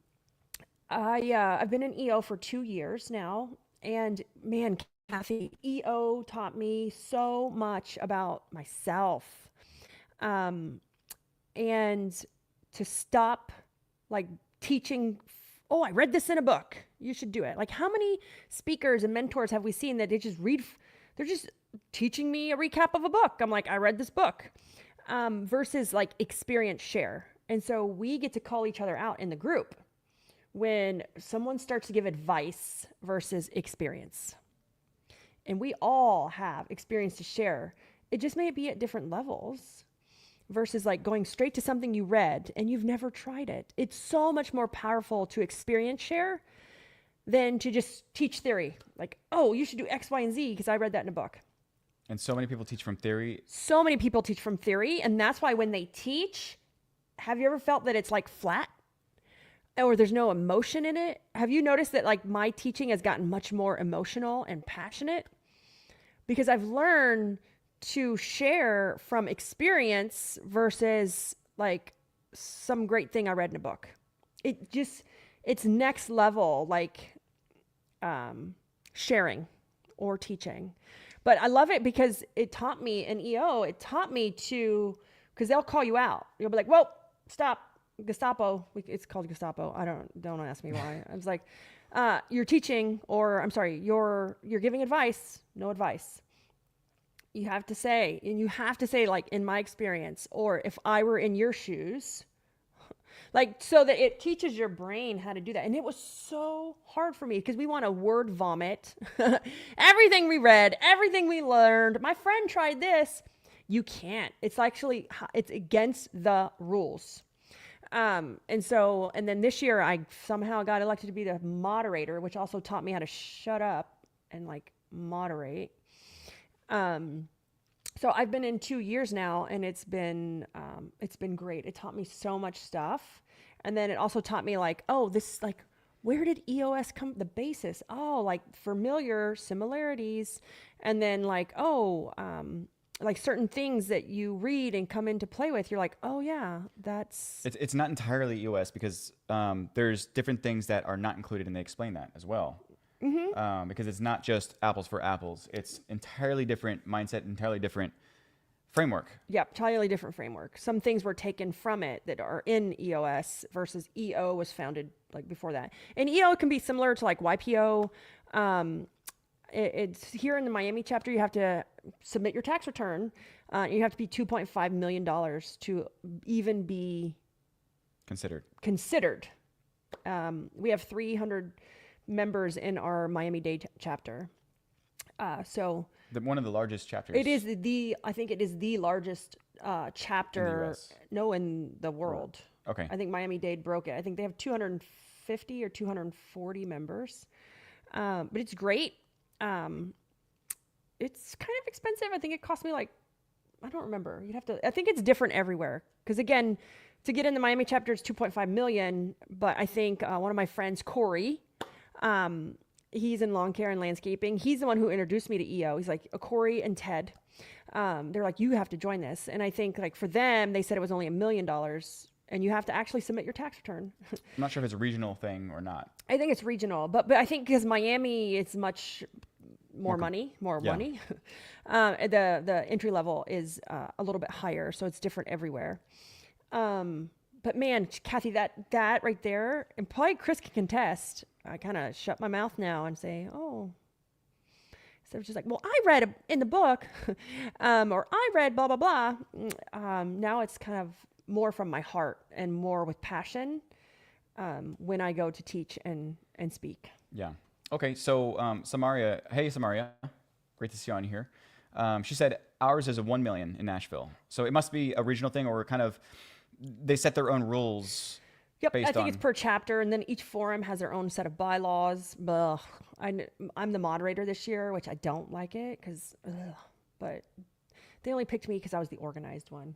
been an EO for 2 years now, and man, Kathy, EO taught me so much about myself. And to stop like teaching, I read this in a book, you should do it. Like how many speakers and mentors have we seen that they're just teaching me a recap of a book. I'm like, I read this book, versus like experience share. And so we get to call each other out in the group when someone starts to give advice versus experience. And we all have experience to share. It just may be at different levels versus like going straight to something you read and you've never tried it. It's so much more powerful to experience share than to just teach theory. Like, you should do X, Y, and Z because I read that in a book. And so many people teach from theory. So many people teach from theory. And that's why when they teach, have you ever felt that it's like flat? Or there's no emotion in it? Have you noticed that like my teaching has gotten much more emotional and passionate? Because I've learned to share from experience versus like some great thing I read in a book. It's next level, like sharing or teaching. But I love it because it taught me in EO, because they'll call you out. You'll be like, whoa, stop. Gestapo. It's called Gestapo. Don't ask me why. I was like, you're teaching, or I'm sorry, you're giving advice, no advice. You have to say like in my experience, or if I were in your shoes, like, so that it teaches your brain how to do that. And it was so hard for me because we want to word vomit everything we read, everything we learned. My friend tried this. You can't. It's against the rules. And then this year I somehow got elected to be the moderator, which also taught me how to shut up and like moderate. So I've been in 2 years now, and it's been great. It taught me so much stuff. And then it also taught me like, this, like, where did EOS come, the basis? Like familiar similarities. And then like, like certain things that you read and come into play with, you're like, that's... It's not entirely EOS because there's different things that are not included, and they explain that as well. Mm-hmm. Because it's not just apples for apples. It's entirely different mindset, entirely different framework. Yep, entirely different framework. Some things were taken from it that are in EOS versus EO was founded like before that. And EO can be similar to like YPO. It's here in the Miami chapter, you have to submit your tax return. You have to be $2.5 million to even be considered. We have 300 members in our Miami-Dade chapter. So one of the largest chapters. I think it is the largest chapter. In the US. No, in the world. Okay. I think Miami-Dade broke it. I think they have 250 or 240 members. But it's great. It's kind of expensive. I think it cost me like, I don't remember. I think it's different everywhere. Because again, to get in the Miami chapter is 2.5 million. But I think one of my friends, Corey, he's in lawn care and landscaping. He's the one who introduced me to EO. He's like, Corey and Ted. They're like, you have to join this. And I think like for them, they said it was only $1 million. And you have to actually submit your tax return. I'm not sure if it's a regional thing or not. I think it's regional. But I think because Miami, it's much more money. The entry level is a little bit higher, so it's different everywhere. But man, Kathy, that right there, and probably Chris can contest. I kind of shut my mouth now and say, oh. So she's like, well, I read in the book, or I read blah, blah, blah. Now it's kind of more from my heart and more with passion when I go to teach and speak. Yeah. Okay, so Samaria, hey Samaria, great to see you on here. She said ours is a 1 million in Nashville, so it must be a regional thing, or kind of they set their own rules. Yep, I think it's per chapter, and then each forum has their own set of bylaws. Ugh. I'm the moderator this year, which I don't like it because, but they only picked me because I was the organized one.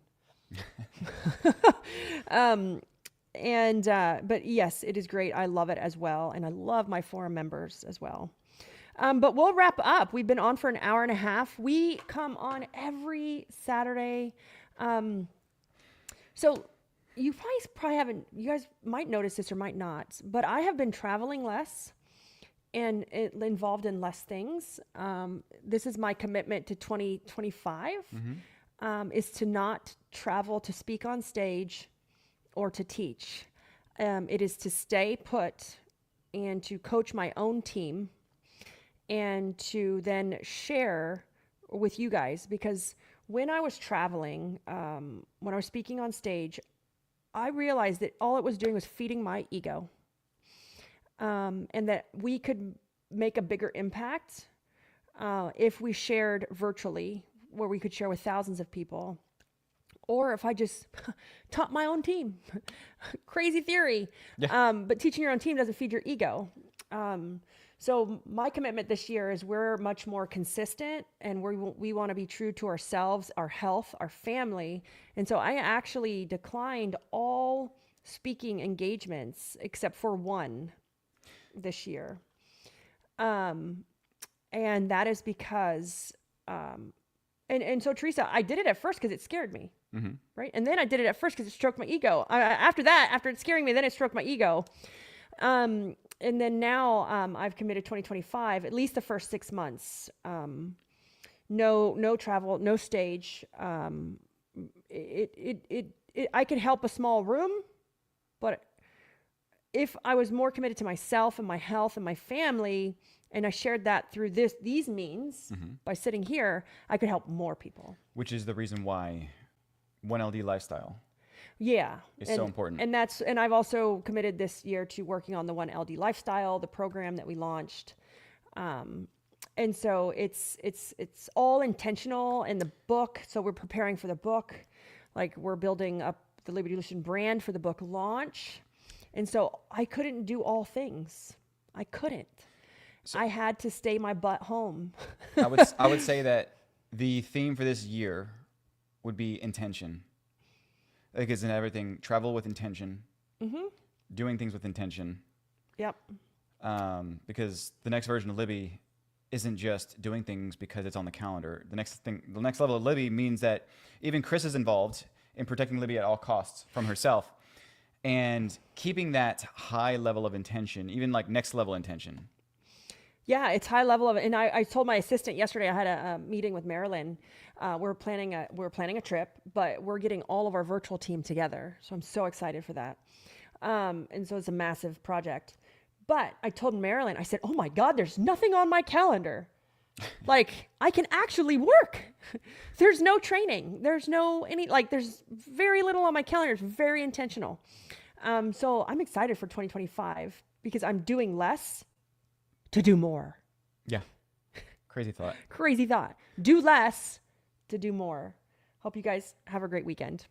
But yes, it is great. I love it as well. And I love my forum members as well. But we'll wrap up. We've been on for an hour and a half. We come on every Saturday. So you guys might notice this or might not, but I have been traveling less and involved in less things. This is my commitment to 2025, is to not travel to speak on stage or to teach. It is to stay put and to coach my own team and to then share with you guys. Because when I was traveling, when I was speaking on stage, I realized that all it was doing was feeding my ego. And that we could make a bigger impact if we shared virtually, where we could share with thousands of people. Or if I just taught my own team. Crazy theory. Yeah. But teaching your own team doesn't feed your ego. So my commitment this year is we're much more consistent, and we want to be true to ourselves, our health, our family. And so I actually declined all speaking engagements except for one this year. And that is because, and so Teresa, I did it at first because it scared me. Mm-hmm. Right. And then I did it at first because it stroked my ego. After it scaring me, then it stroked my ego. And then now I've committed 2025, at least the first 6 months. No travel, no stage. I could help a small room, but if I was more committed to myself and my health and my family, and I shared that through these means, by sitting here, I could help more people. Which is the reason why 1LD lifestyle. Yeah. It's so important. And I've also committed this year to working on the 1LD lifestyle, the program that we launched. And so it's all intentional in the book. So we're preparing for the book, like we're building up the Liberty Lucian brand for the book launch. And so I couldn't do all things. I couldn't. So I had to stay my butt home. I would say that the theme for this year would be intention. Like it's in everything, travel with intention, doing things with intention. Yep. Because the next version of Libby isn't just doing things because it's on the calendar. The next level of Libby means that even Chris is involved in protecting Libby at all costs from herself, and keeping that high level of intention, even like next level intention. Yeah, it's high level of it. And I told my assistant yesterday, I had a meeting with Marilyn. We're planning a trip, but we're getting all of our virtual team together. So I'm so excited for that. And so it's a massive project. But I told Marilyn, I said, oh my God, there's nothing on my calendar. Like I can actually work. There's no training. There's no any, like there's very little on my calendar. It's very intentional. So I'm excited for 2025 because I'm doing less to do more. Yeah. Crazy thought. Crazy thought. Do less to do more. Hope you guys have a great weekend.